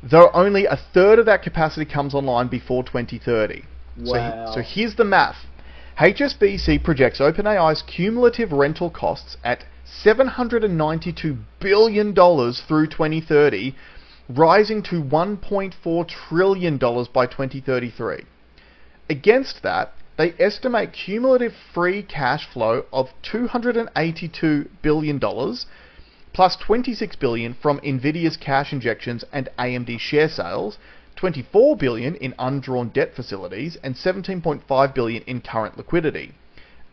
though only a third of that capacity comes online before 2030. Wow. So here's the math. HSBC projects OpenAI's cumulative rental costs at $792 billion through 2030, rising to $1.4 trillion by 2033. Against that, they estimate cumulative free cash flow of $282 billion, plus $26 billion from Nvidia's cash injections and AMD share sales, $24 billion in undrawn debt facilities, and $17.5 billion in current liquidity.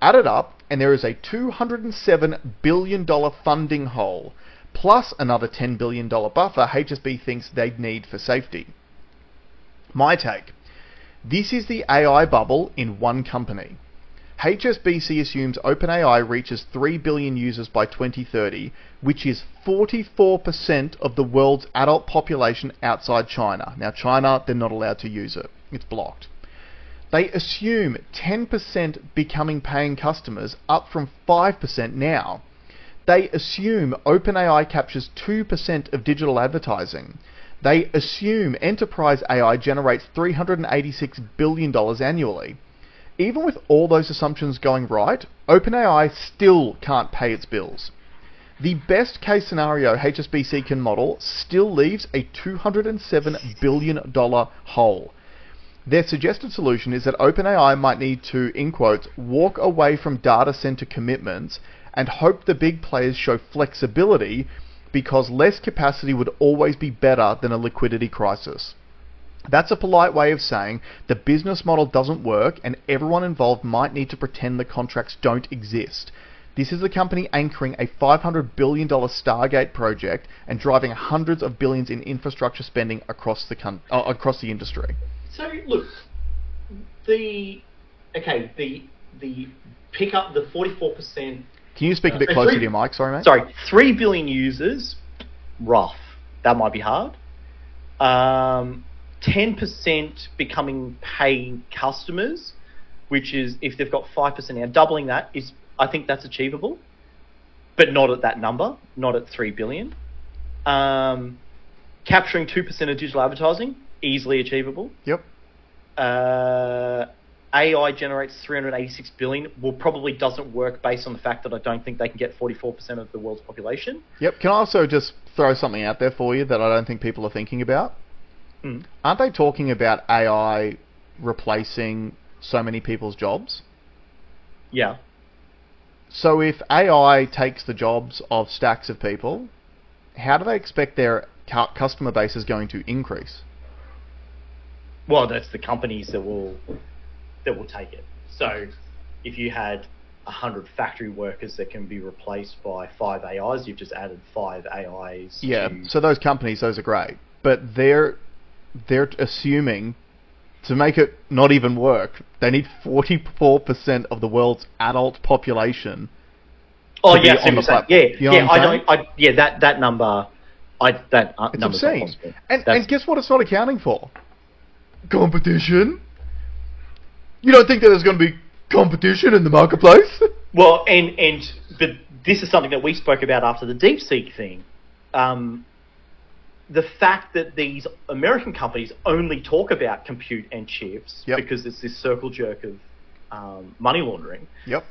Added up, and there is a $207 billion funding hole, plus another $10 billion buffer HSBC thinks they'd need for safety. My take. This is the AI bubble in one company. HSBC assumes OpenAI reaches 3 billion users by 2030, which is 44% of the world's adult population outside China. Now, China, they're not allowed to use it. It's blocked. They assume 10% becoming paying customers, up from 5% now. They assume OpenAI captures 2% of digital advertising. They assume enterprise AI generates $386 billion annually. Even with all those assumptions going right, OpenAI still can't pay its bills. The best case scenario HSBC can model still leaves a $207 billion hole. Their suggested solution is that OpenAI might need to, in quotes, walk away from data center commitments and hope the big players show flexibility, because less capacity would always be better than a liquidity crisis. That's a polite way of saying the business model doesn't work and everyone involved might need to pretend the contracts don't exist. This is the company anchoring a $500 billion Stargate project and driving hundreds of billions in infrastructure spending across the industry. So look, the pickup, the 44%. Can you speak a bit closer to your mic? Sorry, mate. Sorry, 3 billion users, rough. That might be hard. 10% becoming paying customers, which is, if they've got 5% now, doubling that is, I think that's achievable, but not at that number, not at 3 billion. Capturing 2% of digital advertising, easily achievable. Yep. AI generates 386 billion. Well, probably doesn't work based on the fact that I don't think they can get 44% of the world's population. Yep. Can I also just throw something out there for you that I don't think people are thinking about? Aren't they talking about AI replacing so many people's jobs? Yeah. So if AI takes the jobs of stacks of people, how do they expect their customer base is going to increase? Well, that's the companies that will take it. So if you had 100 factory workers that can be replaced by 5 AIs, you've just added 5 AIs. Yeah, so those companies, those are great. But they're assuming, to make it not even work, they need 44% of the world's adult population to be on the platform. Yeah, you know that number, it's obscene. And guess what it's not accounting for? Competition. You don't think that there's going to be competition in the marketplace? Well, but this is something that we spoke about after the DeepSeek thing. The fact that these American companies only talk about compute and chips because it's this circle jerk of money laundering. Yep.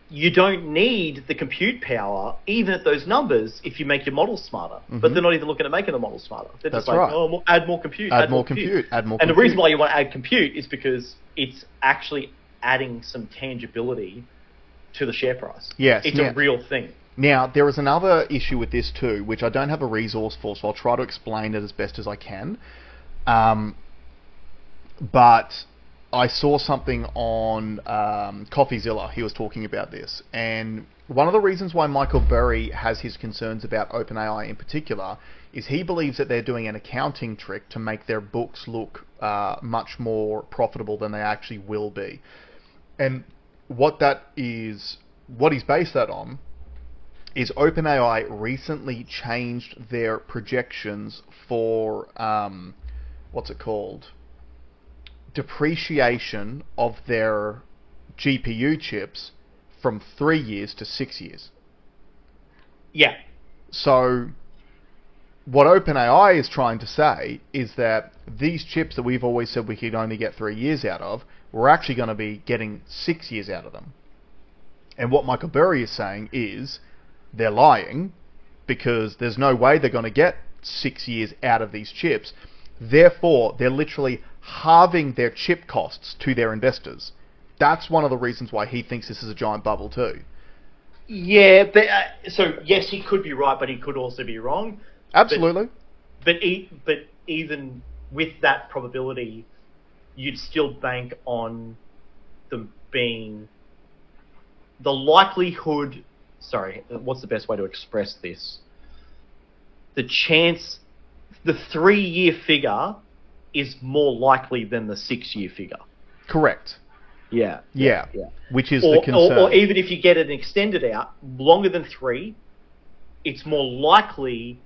You don't need the compute power, even at those numbers, if you make your models smarter. Mm-hmm. But they're not even looking at making the models smarter. They're just like, oh, add more compute. Add more compute. And the reason why you want to add compute is because it's actually adding some tangibility to the share price. Yes. It's a real thing. Now, there is another issue with this too, which I don't have a resource for, so I'll try to explain it as best as I can. But I saw something on CoffeeZilla. He was talking about this. And one of the reasons why Michael Burry has his concerns about OpenAI in particular is he believes that they're doing an accounting trick to make their books look much more profitable than they actually will be. And what he's based that on is OpenAI recently changed their projections for, depreciation of their GPU chips from 3 years to 6 years. Yeah. So what OpenAI is trying to say is that these chips that we've always said we could only get 3 years out of, we're actually going to be getting 6 years out of them. And what Michael Burry is saying is they're lying, because there's no way they're going to get 6 years out of these chips. Therefore, they're literally halving their chip costs to their investors. That's one of the reasons why he thinks this is a giant bubble too. Yeah, but so yes, he could be right, but he could also be wrong. Absolutely. But even with that probability, you'd still bank on them being the likelihood. Sorry, what's the best way to express this? The chance, the 3-year figure is more likely than the 6-year figure. Correct. Yeah. Which is the concern. Or even if you get it extended out longer than 3, it's more likely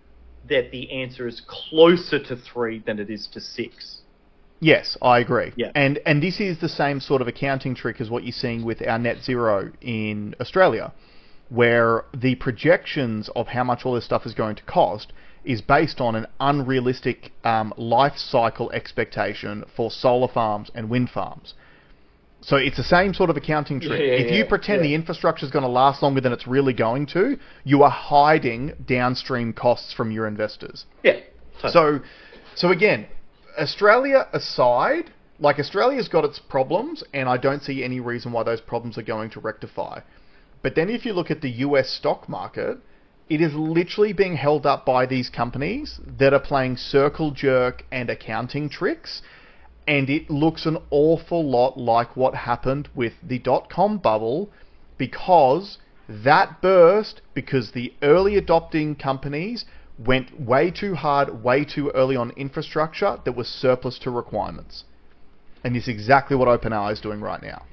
that the answer is closer to 3 than it is to 6. Yes, I agree. Yeah. And this is the same sort of accounting trick as what you're seeing with our net zero in Australia, where the projections of how much all this stuff is going to cost is based on an unrealistic life cycle expectation for solar farms and wind farms. So it's the same sort of accounting trick. If you pretend the infrastructure is going to last longer than it's really going to, you are hiding downstream costs from your investors. Yeah. Totally. So again, Australia aside, like, Australia's got its problems, and I don't see any reason why those problems are going to rectify. But then if you look at the US stock market, it is literally being held up by these companies that are playing circle jerk and accounting tricks. And it looks an awful lot like what happened with the dot-com bubble, because that burst because the early adopting companies went way too hard, way too early on infrastructure that was surplus to requirements. And it's exactly what OpenAI is doing right now.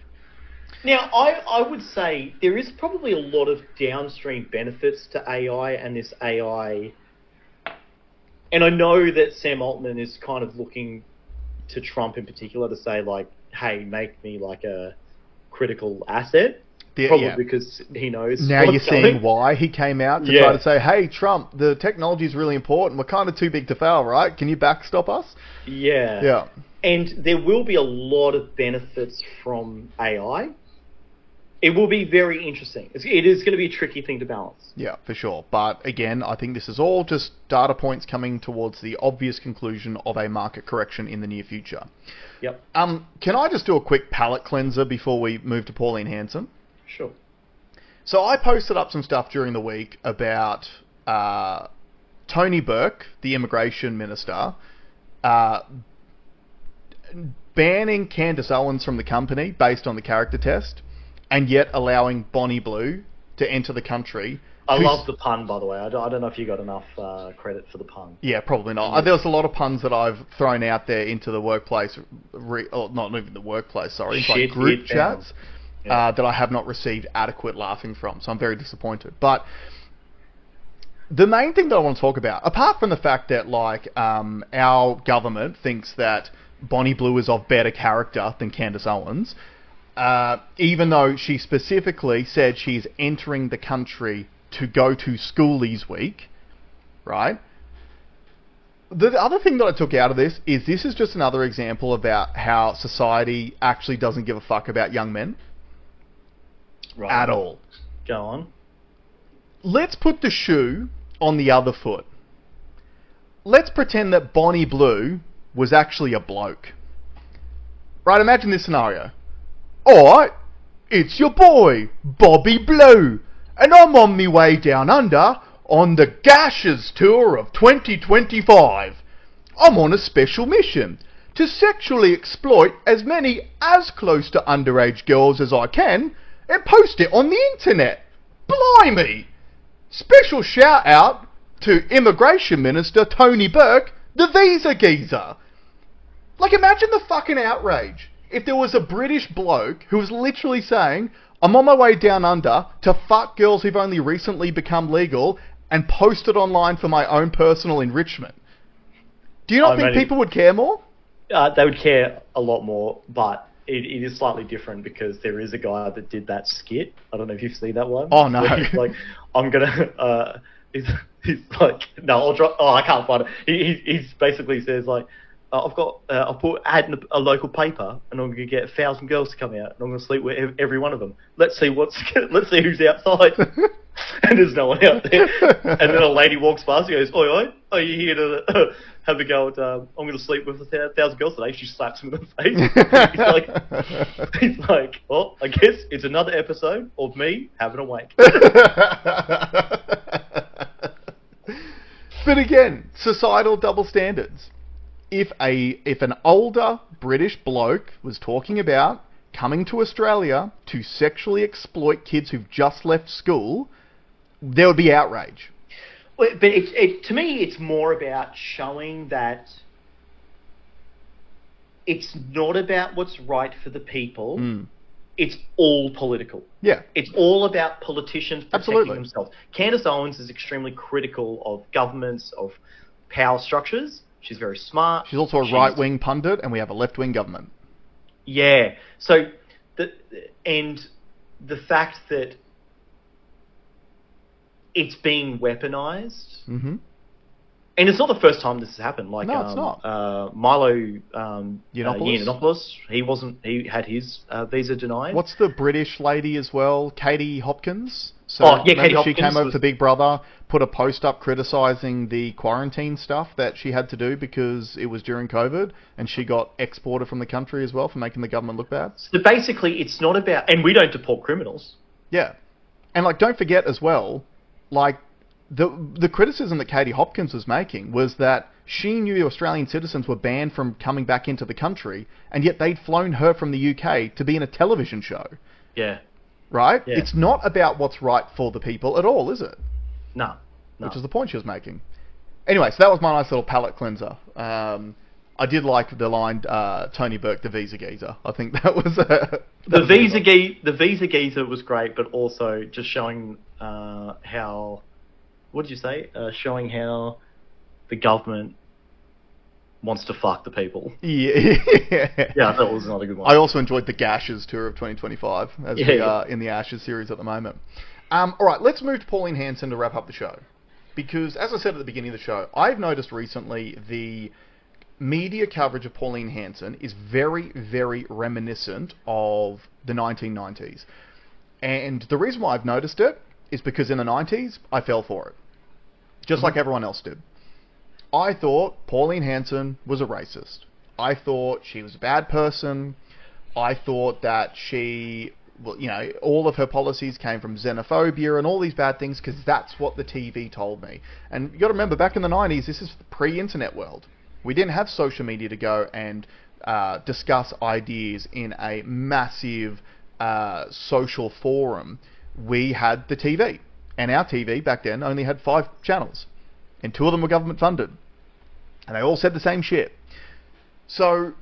Now, I would say there is probably a lot of downstream benefits to AI and this AI. And I know that Sam Altman is kind of looking to Trump in particular to say, like, hey, make me like a critical asset. Probably because he knows. Now you're seeing why he came out to try to say, hey, Trump, the technology is really important. We're kind of too big to fail, right? Can you backstop us? Yeah. Yeah. And there will be a lot of benefits from AI. It will be very interesting. It is going to be a tricky thing to balance. Yeah, for sure. But again, I think this is all just data points coming towards the obvious conclusion of a market correction in the near future. Yep. Can I just do a quick palate cleanser before we move to Pauline Hanson? Sure. So I posted up some stuff during the week about Tony Burke, the immigration minister, banning Candace Owens from the company based on the character test, and yet allowing Bonnie Blue to enter the country. I love the pun, by the way. I don't know if you got enough credit for the pun. Yeah, probably not. There's a lot of puns that I've thrown out there into the workplace, not even the workplace, sorry, like group chats, that I have not received adequate laughing from. So I'm very disappointed. But the main thing that I want to talk about, apart from the fact that, like, our government thinks that Bonnie Blue is of better character than Candace Owens, even though she specifically said she's entering the country to go to Schoolies Week, right? The other thing that I took out of this is just another example about how society actually doesn't give a fuck about young men. Right. At all. Go on. Let's put the shoe on the other foot. Let's pretend that Bonnie Blue was actually a bloke. Right, imagine this scenario. Alright, it's your boy, Bobby Blue, and I'm on me way down under on the Gashes Tour of 2025. I'm on a special mission to sexually exploit as many as close to underage girls as I can and post it on the internet. Blimey! Special shout out to Immigration Minister Tony Burke, the visa geezer. Like, imagine the fucking outrage if there was a British bloke who was literally saying, I'm on my way down under to fuck girls who've only recently become legal and post it online for my own personal enrichment. Do you not think people would care more? They would care a lot more, but it is slightly different because there is a guy that did that skit. I don't know if you've seen that one. Oh, no. He's like, I'm going to... He's like, no, I'll drop. Oh, I can't find it. He basically says like, I've put ad in a local paper, and I'm gonna get 1,000 girls to come out, and I'm gonna sleep with every one of them. Let's see who's outside. And there's no one out there. And then a lady walks past and goes, oi, oi, are you here to have a go at, I'm going to sleep with 1,000 girls today. She slaps him in the face. he's like, well, I guess it's another episode of me having a wank. But again, societal double standards. If an older British bloke was talking about coming to Australia to sexually exploit kids who've just left school, there would be outrage. Well, but to me, it's more about showing that it's not about what's right for the people. It's all political. Yeah. It's all about politicians protecting themselves. Candace Owens is extremely critical of governments, of power structures. She's very smart. She's also a right-wing pundit, and we have a left-wing government. Yeah. So, the fact that it's being weaponized. Mm-hmm. And it's not the first time this has happened. Like, no, it's not. Milo Yiannopoulos? He had his visa denied. What's the British lady as well? Katie Hopkins? Katie Hopkins. She came over to Big Brother, put a post up criticising the quarantine stuff that she had to do because it was during COVID, and she got exported from the country as well for making the government look bad. So basically, it's not about... And we don't deport criminals. Yeah. And, like, don't forget as well, like, the criticism that Katie Hopkins was making was that she knew Australian citizens were banned from coming back into the country, and yet they'd flown her from the UK to be in a television show. Yeah. Right? Yeah. It's not about what's right for the people at all, is it? No. Which is the point she was making. Anyway, so that was my nice little palate cleanser. I did like the line, Tony Burke, the visa geezer. I think that was... the visa geezer was great, but also just showing how... What did you say? Showing how the government wants to fuck the people. Yeah. Yeah, that was not a good one. I also enjoyed the Gashes tour of 2025, as we are in the Ashes series at the moment. Alright, let's move to Pauline Hanson to wrap up the show. Because, as I said at the beginning of the show, I've noticed recently the media coverage of Pauline Hanson is very, very reminiscent of the 1990s. And the reason why I've noticed it is because in the 90s, I fell for it. Just like everyone else did. I thought Pauline Hanson was a racist. I thought she was a bad person. I thought that she, well, you know, all of her policies came from xenophobia and all these bad things because that's what the TV told me. And you got to remember, back in the 90s, this is the pre-internet world. We didn't have social media to go and discuss ideas in a massive social forum. We had the TV. And our TV back then only had 5 channels. And 2 of them were government funded. And they all said the same shit. So,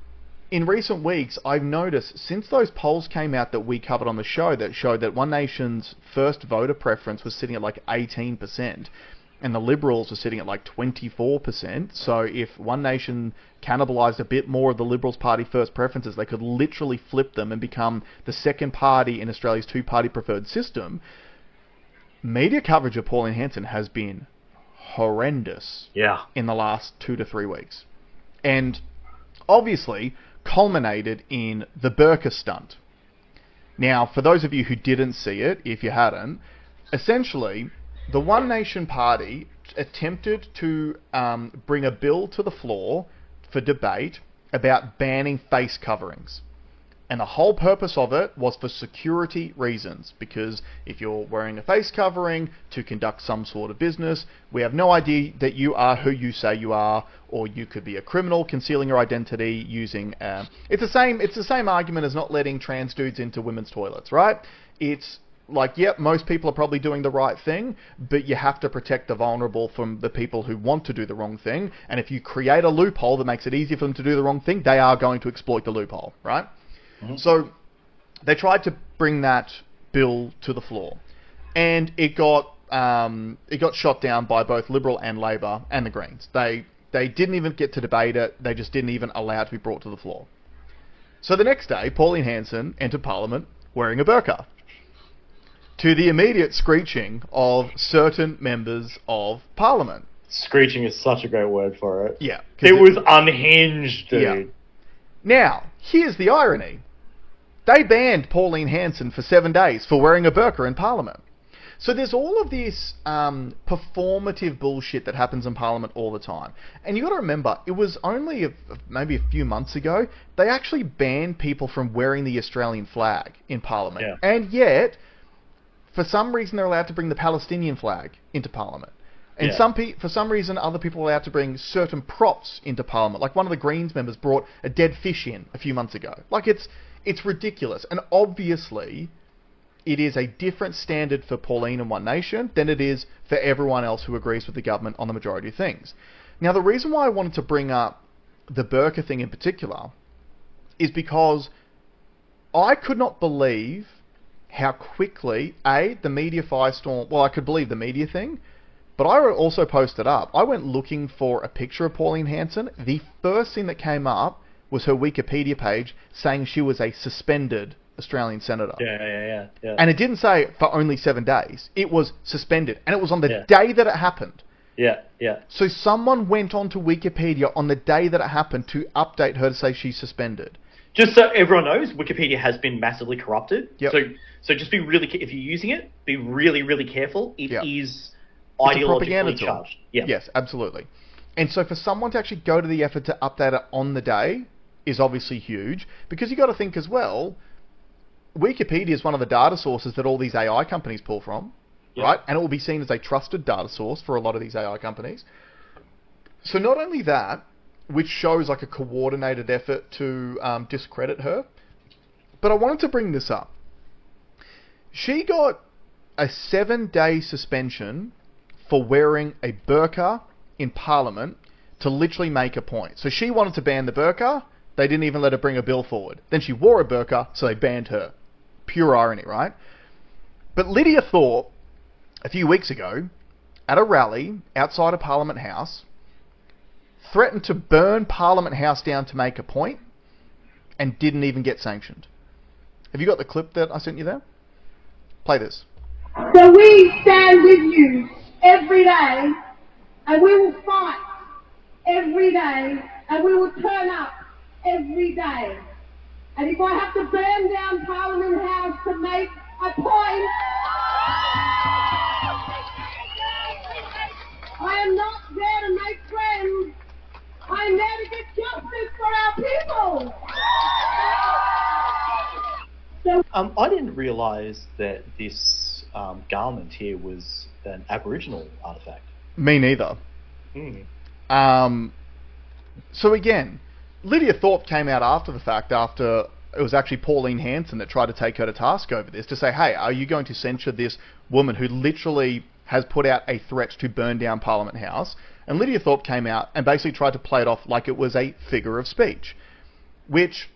in recent weeks, I've noticed, since those polls came out that we covered on the show that showed that One Nation's first voter preference was sitting at like 18%, and the Liberals were sitting at like 24%. So if One Nation cannibalised a bit more of the Liberals Party first preferences, they could literally flip them and become the second party in Australia's 2-party preferred system. Media coverage of Pauline Hanson has been horrendous in the last 2 to 3 weeks. And obviously culminated in the burqa stunt. Now, for those of you who didn't see it, if you hadn't, essentially the One Nation Party attempted to bring a bill to the floor for debate about banning face coverings. And the whole purpose of it was for security reasons, because if you're wearing a face covering to conduct some sort of business, we have no idea that you are who you say you are, or you could be a criminal concealing your identity using... It's the same argument as not letting trans dudes into women's toilets, right? It's like, yep, most people are probably doing the right thing, but you have to protect the vulnerable from the people who want to do the wrong thing, and if you create a loophole that makes it easier for them to do the wrong thing, they are going to exploit the loophole, right? Mm-hmm. So they tried to bring that bill to the floor, and it got shot down by both Liberal and Labor and the Greens. They didn't even get to debate it. They just didn't even allow it to be brought to the floor. So the next day, Pauline Hanson entered Parliament wearing a burqa. to the immediate screeching of certain members of Parliament. Screeching is such a great word for it. Yeah. It was unhinged, dude. Yeah. Now, here's the irony. They banned Pauline Hanson for 7 days for wearing a burqa in Parliament. So there's all of this performative bullshit that happens in Parliament all the time. And you got to remember, it was only maybe a few months ago, they actually banned people from wearing the Australian flag in Parliament. Yeah. And yet, for some reason, they're allowed to bring the Palestinian flag into Parliament. And for some reason, other people are allowed to bring certain props into Parliament. Like one of the Greens members brought a dead fish in a few months ago. Like it's ridiculous. And obviously, it is a different standard for Pauline and One Nation than it is for everyone else who agrees with the government on the majority of things. Now, the reason why I wanted to bring up the burqa thing in particular is because I could not believe how quickly, the media firestorm... Well, I could believe the media thing, but I also posted up. I went looking for a picture of Pauline Hanson. The first thing that came up was her Wikipedia page saying she was a suspended Australian senator. Yeah. And it didn't say for only 7 days. It was suspended. And it was on the day that it happened. Yeah. So someone went onto Wikipedia on the day that it happened to update her to say she's suspended. Just so everyone knows, Wikipedia has been massively corrupted. Yep. So just be really... If you're using it, be really, really careful. It is It's ideologically charged. Yeah. Yes, absolutely. And so for someone to actually go to the effort to update it on the day is obviously huge, because you got to think as well, Wikipedia is one of the data sources that all these AI companies pull from, right? And it will be seen as a trusted data source for a lot of these AI companies. So not only that, which shows like a coordinated effort to discredit her, but I wanted to bring this up. She got a 7-day suspension for wearing a burqa in Parliament to literally make a point. So she wanted to ban the burqa. They didn't even let her bring a bill forward. Then she wore a burqa, so they banned her. Pure irony, right? But Lydia Thorpe, a few weeks ago, at a rally outside of Parliament House, threatened to burn Parliament House down to make a point, and didn't even get sanctioned. Have you got the clip that I sent you there? Play this. So we stand with you every day, and we will fight every day, and we will turn up every day. And if I have to burn down Parliament House to make a point, I am not there to make friends. I am there to get justice for our people. So, I didn't realise that this garment here was an Aboriginal artefact. Me neither. So again, Lydia Thorpe came out after the fact, after it was actually Pauline Hanson that tried to take her to task over this, to say, hey, are you going to censure this woman who literally has put out a threat to burn down Parliament House? And Lydia Thorpe came out and basically tried to play it off like it was a figure of speech, which,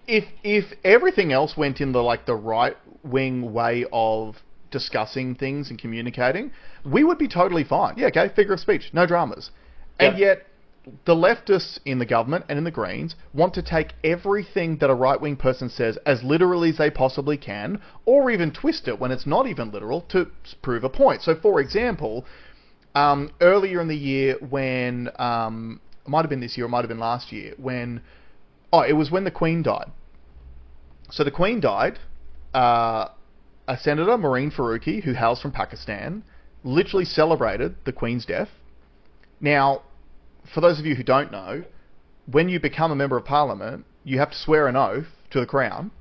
if everything else went in the right-wing way of discussing things and communicating, we would be totally fine. Yeah, okay, figure of speech, no dramas. And yet, the leftists in the government and in the Greens want to take everything that a right-wing person says as literally as they possibly can, or even twist it when it's not even literal to prove a point. So, for example, earlier in the year when, it might have been this year, it might have been last year, when, it was when the Queen died. So the Queen died, a Senator, Maureen Faruqi, who hails from Pakistan, literally celebrated the Queen's death. Now, for those of you who don't know, when you become a member of Parliament, you have to swear an oath to the Crown.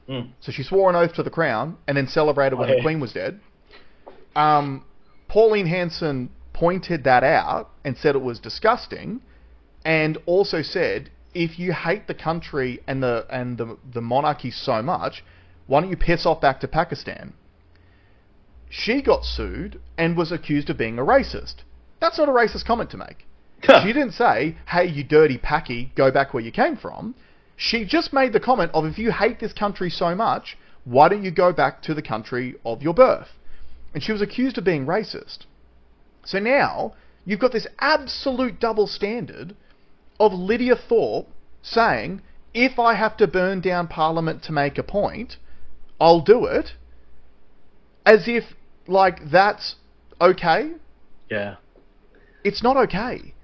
So she swore an oath to the Crown and then celebrated when the Queen was dead. Pauline Hanson pointed that out and said it was disgusting, and also said, if you hate the country and the monarchy so much, why don't you piss off back to Pakistan? She got sued and was accused of being a racist. That's not a racist comment to make. She didn't say, hey, you dirty Paki, go back where you came from. She just made the comment of, if you hate this country so much, why don't you go back to the country of your birth? And she was accused of being racist. So now, you've got this absolute double standard of Lydia Thorpe saying, if I have to burn down Parliament to make a point, I'll do it. As if, like, that's okay. Yeah. It's not okay.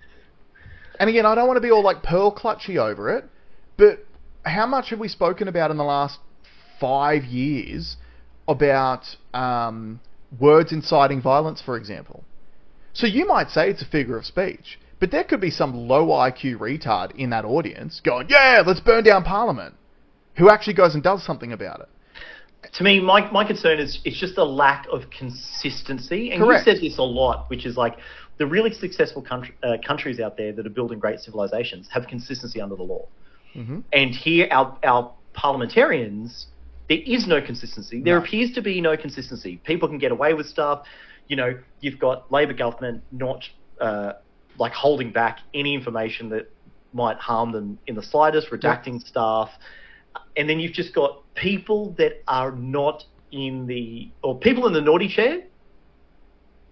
And again, I don't want to be all, like, pearl clutchy over it, but how much have we spoken about in the last 5 years about words inciting violence, for example? So you might say it's a figure of speech, but there could be some low IQ retard in that audience going, yeah, let's burn down Parliament, who actually goes and does something about it. To me, my concern is it's just a lack of consistency. And Correct. You said this a lot, which is like the really successful countries out there that are building great civilizations have consistency under the law. Mm-hmm. And here, our parliamentarians, there is no consistency. There appears to be no consistency. People can get away with stuff. You know, you've got Labor government not like holding back any information that might harm them in the slightest, redacting stuff. And then you've just got people that are not people in the naughty chair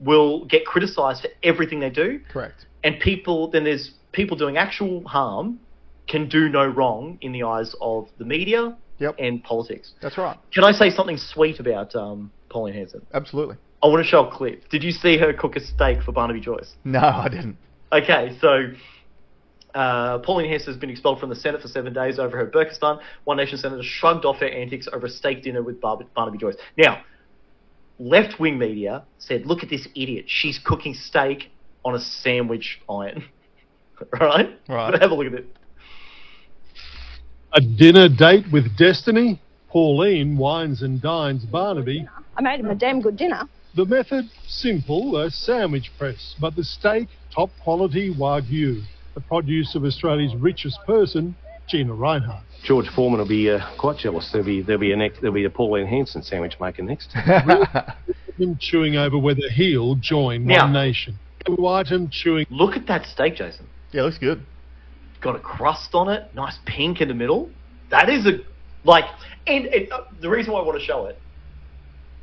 will get criticised for everything they do. Correct. And there's people doing actual harm can do no wrong in the eyes of the media and politics. That's right. Can I say something sweet about Pauline Hanson? Absolutely. I want to show a clip. Did you see her cook a steak for Barnaby Joyce? No, I didn't. Okay, so Pauline Hanson has been expelled from the Senate for 7 days over her Burkestan. One Nation senator shrugged off her antics over a steak dinner with Barnaby Joyce. Now, left-wing media said, look at this idiot. She's cooking steak on a sandwich iron. Right? But have a look at it. A dinner date with destiny? Pauline wines and dines Barnaby. I made him a damn good dinner. The method, simple, a sandwich press, but the steak, top quality Wagyu, the produce of Australia's richest person, Gina Reinhardt. George Foreman will be quite jealous. There'll be a Pauline Hanson sandwich maker next. Him chewing over whether he'll join One Nation. Item chewing. Look at that steak, Jason. Yeah, it looks good. Got a crust on it, nice pink in the middle. That is the reason why I want to show it.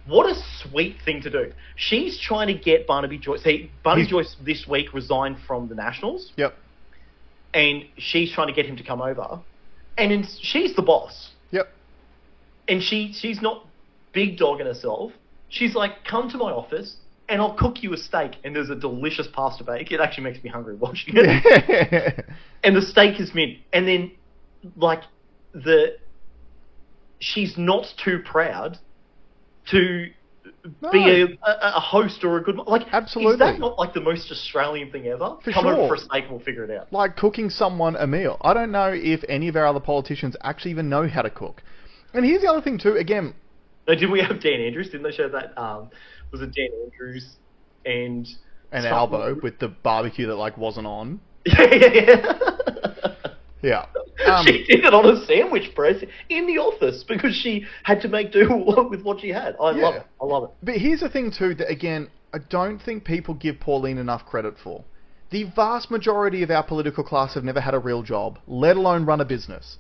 What a sweet thing to do. She's trying to get Barnaby Joyce. Barnaby Joyce this week resigned from the Nationals. Yep. And she's trying to get him to come over. And she's the boss. Yep. And she's not big dogging herself. She's like, come to my office and I'll cook you a steak. And there's a delicious pasta bake. It actually makes me hungry watching it. And the steak is mint. And then, like, she's not too proud to be a host or a good... Like, absolutely. Is that not, like, the most Australian thing ever? Come over for a steak and we'll figure it out. Like cooking someone a meal. I don't know if any of our other politicians actually even know how to cook. And here's the other thing, too. Again... No, did we have Dan Andrews? Didn't they show that? Was it Dan Andrews and Albo with the barbecue that, like, wasn't on? Yeah. She did it on a sandwich press in the office because she had to make do with what she had. I love it. But here's the thing too, that again, I don't think people give Pauline enough credit for. The vast majority of our political class have never had a real job, let alone run a business.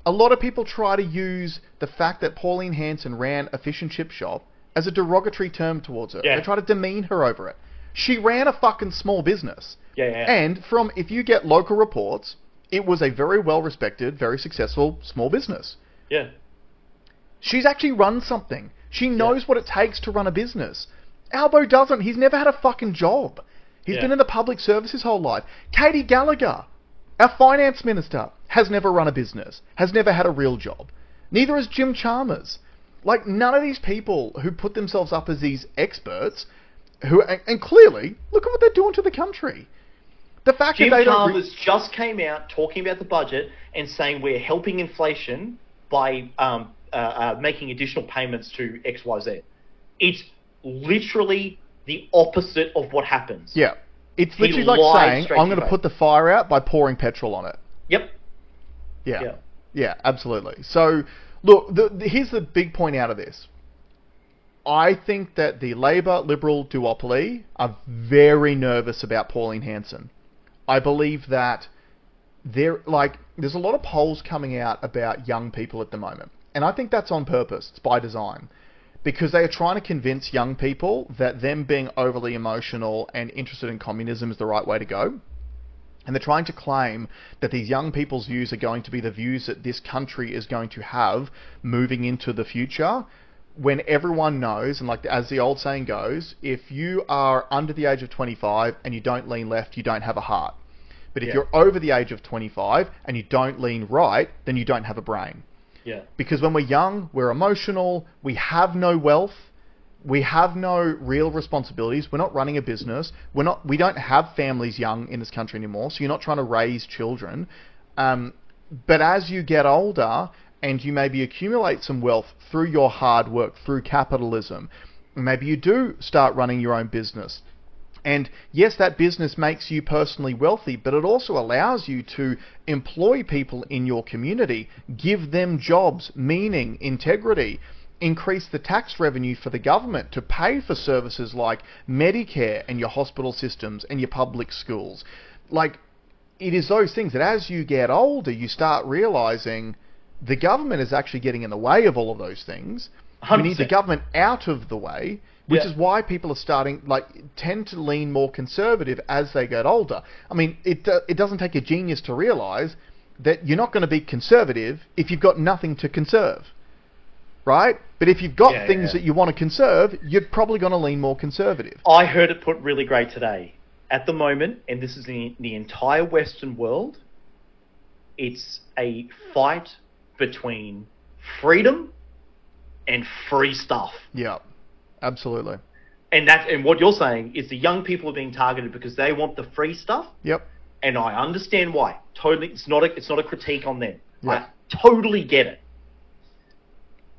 A lot of people try to use the fact that Pauline Hanson ran a fish and chip shop as a derogatory term towards her. Yeah. They try to demean her over it. She ran a fucking small business. Yeah. And if you get local reports, it was a very well-respected, very successful small business. Yeah. She's actually run something. She knows what it takes to run a business. Albo doesn't. He's never had a fucking job. He's been in the public service his whole life. Katie Gallagher, our finance minister, has never run a business, has never had a real job. Neither has Jim Chalmers. Like, none of these people who put themselves up as these experts, and clearly, look at what they're doing to the country. The fact Jim that they Chalmers just came out talking about the budget and saying we're helping inflation by making additional payments to XYZ. It's literally the opposite of what happens. Yeah. It's literally like saying, I'm going to put the fire out by pouring petrol on it. Yep. Yeah, absolutely. So, look, here's the big point out of this. I think that the Labor-Liberal duopoly are very nervous about Pauline Hanson. I believe that there's a lot of polls coming out about young people at the moment. And I think that's on purpose. It's by design. Because they are trying to convince young people that them being overly emotional and interested in communism is the right way to go. And they're trying to claim that these young people's views are going to be the views that this country is going to have moving into the future, when everyone knows, and like as the old saying goes, if you are under the age of 25 and you don't lean left, you don't have a heart. But if you're over the age of 25 and you don't lean right, then you don't have a brain. Yeah. Because when we're young, we're emotional, we have no wealth, we have no real responsibilities, we're not running a business, we don't have families young in this country anymore, so you're not trying to raise children. But as you get older and you maybe accumulate some wealth through your hard work, through capitalism, maybe you do start running your own business. And yes, that business makes you personally wealthy, but it also allows you to employ people in your community, give them jobs, meaning, integrity, increase the tax revenue for the government to pay for services like Medicare and your hospital systems and your public schools. Like, it is those things that as you get older, you start realizing the government is actually getting in the way of all of those things. 100%. We need the government out of the way, which is why people are starting, tend to lean more conservative as they get older. I mean, it doesn't take a genius to realize that you're not going to be conservative if you've got nothing to conserve, right? But if you've got things that you want to conserve, you're probably going to lean more conservative. I heard it put really great today. At the moment, and this is in the entire Western world, it's a fight between freedom and free stuff. Yeah, absolutely. And what you're saying is the young people are being targeted because they want the free stuff. Yep. And I understand why. Totally, it's not a critique on them. Yep. I totally get it.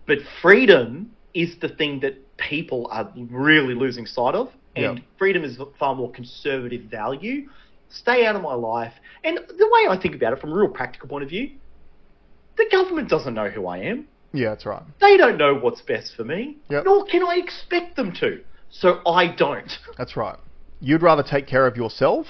But freedom is the thing that people are really losing sight of. And freedom is a far more conservative value. Stay out of my life. And the way I think about it from a real practical point of view, the government doesn't know who I am. Yeah, that's right. They don't know what's best for me. Yep. Nor can I expect them to. So I don't. That's right. You'd rather take care of yourself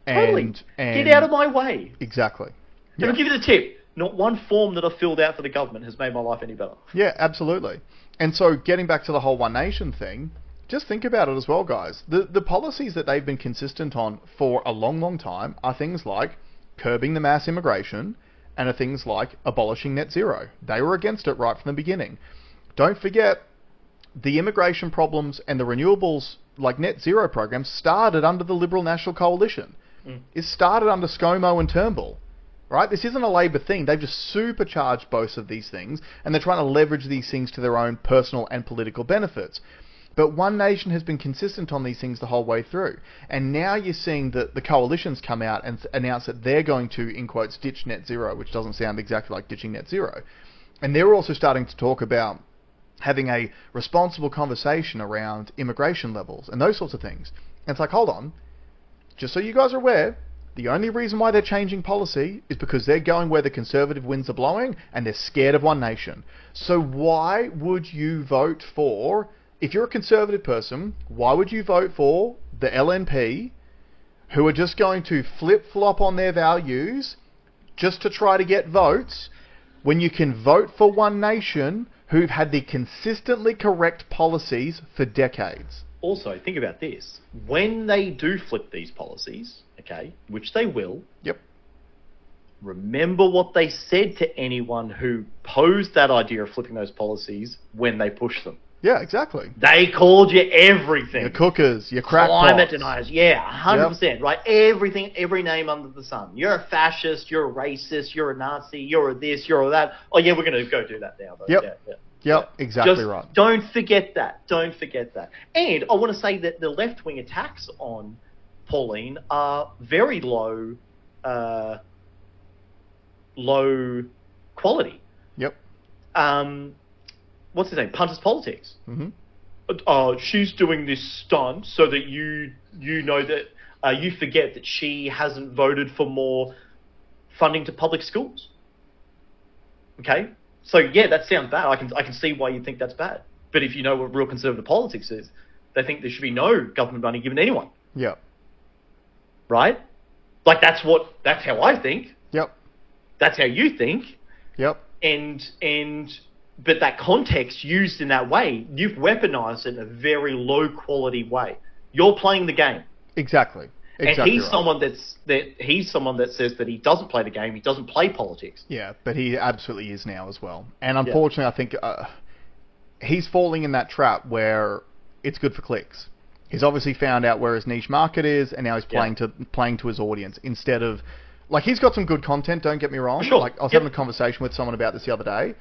and get out of my way. Exactly. And I'll give you the tip. Not one form that I've filled out for the government has made my life any better. Yeah, absolutely. And so getting back to the whole One Nation thing, just think about it as well, guys. The policies that they've been consistent on for a long, long time are things like curbing the mass immigration and are things like abolishing net zero. They were against it right from the beginning. Don't forget, the immigration problems and the renewables, like net zero programs, started under the Liberal National Coalition. It started under ScoMo and Turnbull. Right? This isn't a Labor thing. They've just supercharged both of these things, and they're trying to leverage these things to their own personal and political benefits. But One Nation has been consistent on these things the whole way through. And now you're seeing that the coalitions come out and announce that they're going to, in quotes, ditch net zero, which doesn't sound exactly like ditching net zero. And they're also starting to talk about having a responsible conversation around immigration levels and those sorts of things. And it's like, hold on, just so you guys are aware, the only reason why they're changing policy is because they're going where the conservative winds are blowing and they're scared of One Nation. So why would you vote for... If you're a conservative person, why would you vote for the LNP, who are just going to flip-flop on their values just to try to get votes, when you can vote for One Nation, who've had the consistently correct policies for decades? Also, think about this. When they do flip these policies, okay, which they will, remember what they said to anyone who posed that idea of flipping those policies when they pushed them. Yeah, exactly. They called you everything. Your cookers, your crackpots. Climate deniers. Yeah, 100%. Right? Everything, every name under the sun. You're a fascist, you're a racist, you're a Nazi, you're a this, you're a that. Oh, yeah, we're going to go do that now. Though. Yep, exactly right. Don't forget that. Don't forget that. And I want to say that the left-wing attacks on Pauline are very low quality. Yep. What's his name? Punters Politics. She's doing this stunt so that you know that you forget that she hasn't voted for more funding to public schools. Okay, so yeah, that sounds bad. I can see why you think that's bad. But if you know what real conservative politics is, they think there should be no government money given to anyone. Yeah. Right? Like that's how I think. Yep. That's how you think. Yep. But that context used in that way, you've weaponized it in a very low quality way. You're playing the game. Exactly. And he's someone that says that he doesn't play the game, he doesn't play politics. Yeah, but he absolutely is now as well. And unfortunately, I think he's falling in that trap where it's good for clicks. He's obviously found out where his niche market is, and now he's playing to his audience instead of, like, he's got some good content. Don't get me wrong. Sure. Like, I was having a conversation with someone about this the other day.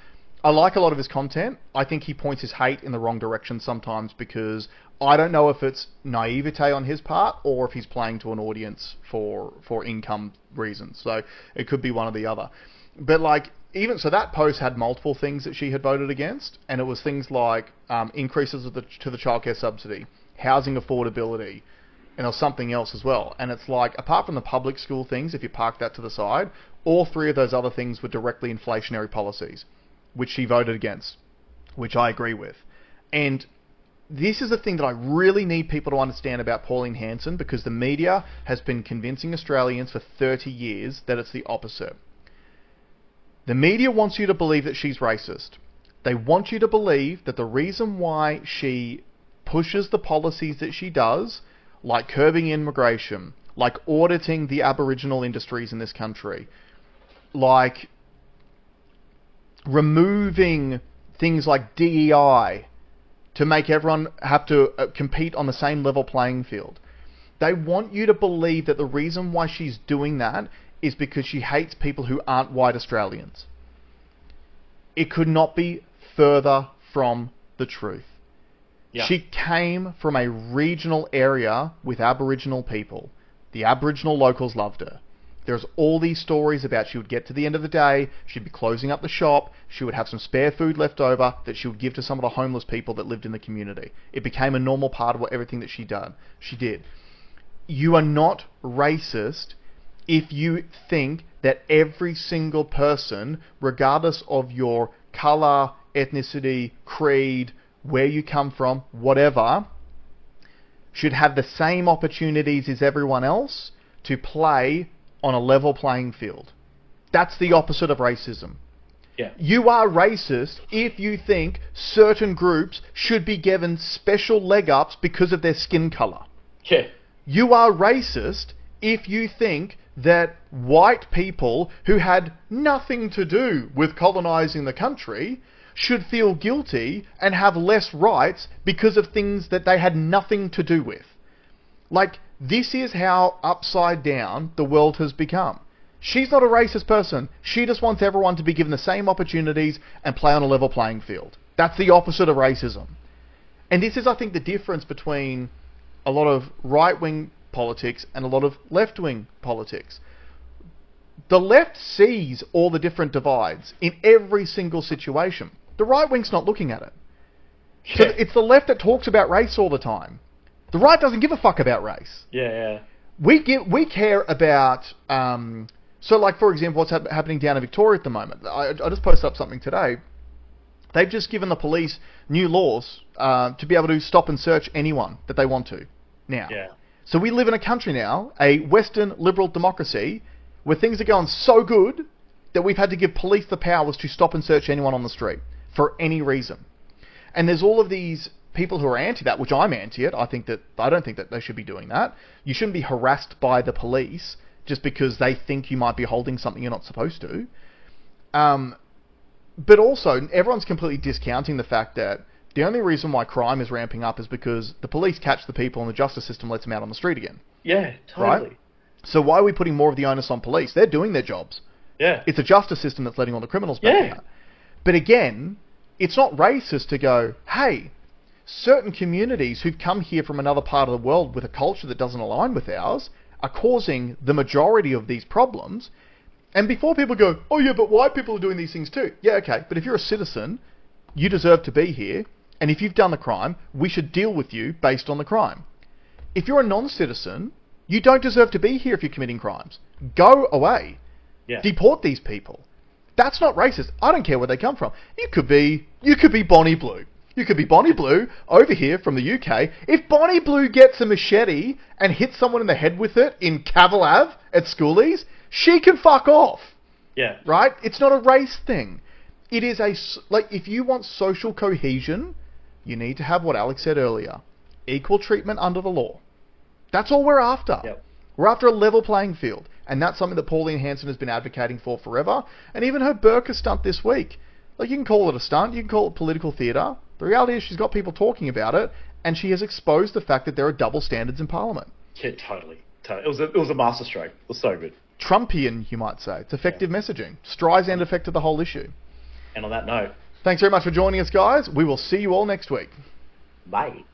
I like a lot of his content. I think he points his hate in the wrong direction sometimes, because I don't know if it's naivete on his part or if he's playing to an audience for income reasons. So it could be one or the other. But like, even so, that post had multiple things that she had voted against, and it was things like increases to the childcare subsidy, housing affordability, and there was something else as well. And it's like, apart from the public school things, if you park that to the side, all three of those other things were directly inflationary policies, which she voted against, which I agree with. And this is the thing that I really need people to understand about Pauline Hanson, because the media has been convincing Australians for 30 years that it's the opposite. The media wants you to believe that she's racist. They want you to believe that the reason why she pushes the policies that she does, like curbing immigration, like auditing the Aboriginal industries in this country, like removing things like DEI to make everyone have to compete on the same level playing field. They want you to believe that the reason why she's doing that is because she hates people who aren't white Australians. It could not be further from the truth. Yeah. She came from a regional area with Aboriginal people. The Aboriginal locals loved her. There's all these stories about she would get to the end of the day, she'd be closing up the shop, she would have some spare food left over that she would give to some of the homeless people that lived in the community. It became a normal part of everything that she did. You are not racist if you think that every single person, regardless of your colour, ethnicity, creed, where you come from, whatever, should have the same opportunities as everyone else to play on a level playing field. That's the opposite of racism. Yeah. You are racist if you think certain groups should be given special leg ups because of their skin colour. Yeah. You are racist if you think that white people who had nothing to do with colonising the country should feel guilty and have less rights because of things that they had nothing to do with. Like, this is how upside down the world has become. She's not a racist person. She just wants everyone to be given the same opportunities and play on a level playing field. That's the opposite of racism. And this is, I think, the difference between a lot of right-wing politics and a lot of left-wing politics. The left sees all the different divides in every single situation. The right wing's not looking at it. So it's the left that talks about race all the time. The right doesn't give a fuck about race. Yeah. We care about... so, like, for example, what's happening down in Victoria at the moment. I just posted up something today. They've just given the police new laws to be able to stop and search anyone that they want to now. Yeah. So we live in a country now, a Western liberal democracy, where things are going so good that we've had to give police the powers to stop and search anyone on the street for any reason. And there's all of these people who are anti that, which I'm anti it. I don't think that they should be doing that. You shouldn't be harassed by the police just because they think you might be holding something you're not supposed to. But also, everyone's completely discounting the fact that the only reason why crime is ramping up is because the police catch the people and the justice system lets them out on the street again. Yeah, totally. Right? So why are we putting more of the onus on police? They're doing their jobs. Yeah. It's a justice system that's letting all the criminals back out. But again, it's not racist to go, hey, certain communities who've come here from another part of the world with a culture that doesn't align with ours are causing the majority of these problems. And before people go, oh yeah, but white people are doing these things too. Yeah, okay, but if you're a citizen, you deserve to be here. And if you've done the crime, we should deal with you based on the crime. If you're a non-citizen, you don't deserve to be here if you're committing crimes. Go away. Yeah. Deport these people. That's not racist. I don't care where they come from. You could be Bonnie Blue. You could be Bonnie Blue over here from the UK. If Bonnie Blue gets a machete and hits someone in the head with it in Cavill Ave at Schoolies, she can fuck off. Yeah. Right? It's not a race thing. It is if you want social cohesion, you need to have what Alex said earlier. Equal treatment under the law. That's all we're after. Yep. We're after a level playing field. And that's something that Pauline Hanson has been advocating for forever. And even her burqa stunt this week. Like, you can call it a stunt, you can call it political theatre. The reality is she's got people talking about it, and she has exposed the fact that there are double standards in Parliament. Yeah, totally. It was a masterstroke. It was so good. Trumpian, you might say. It's effective messaging. Streisand affected the whole issue. And on that note... Thanks very much for joining us, guys. We will see you all next week. Bye.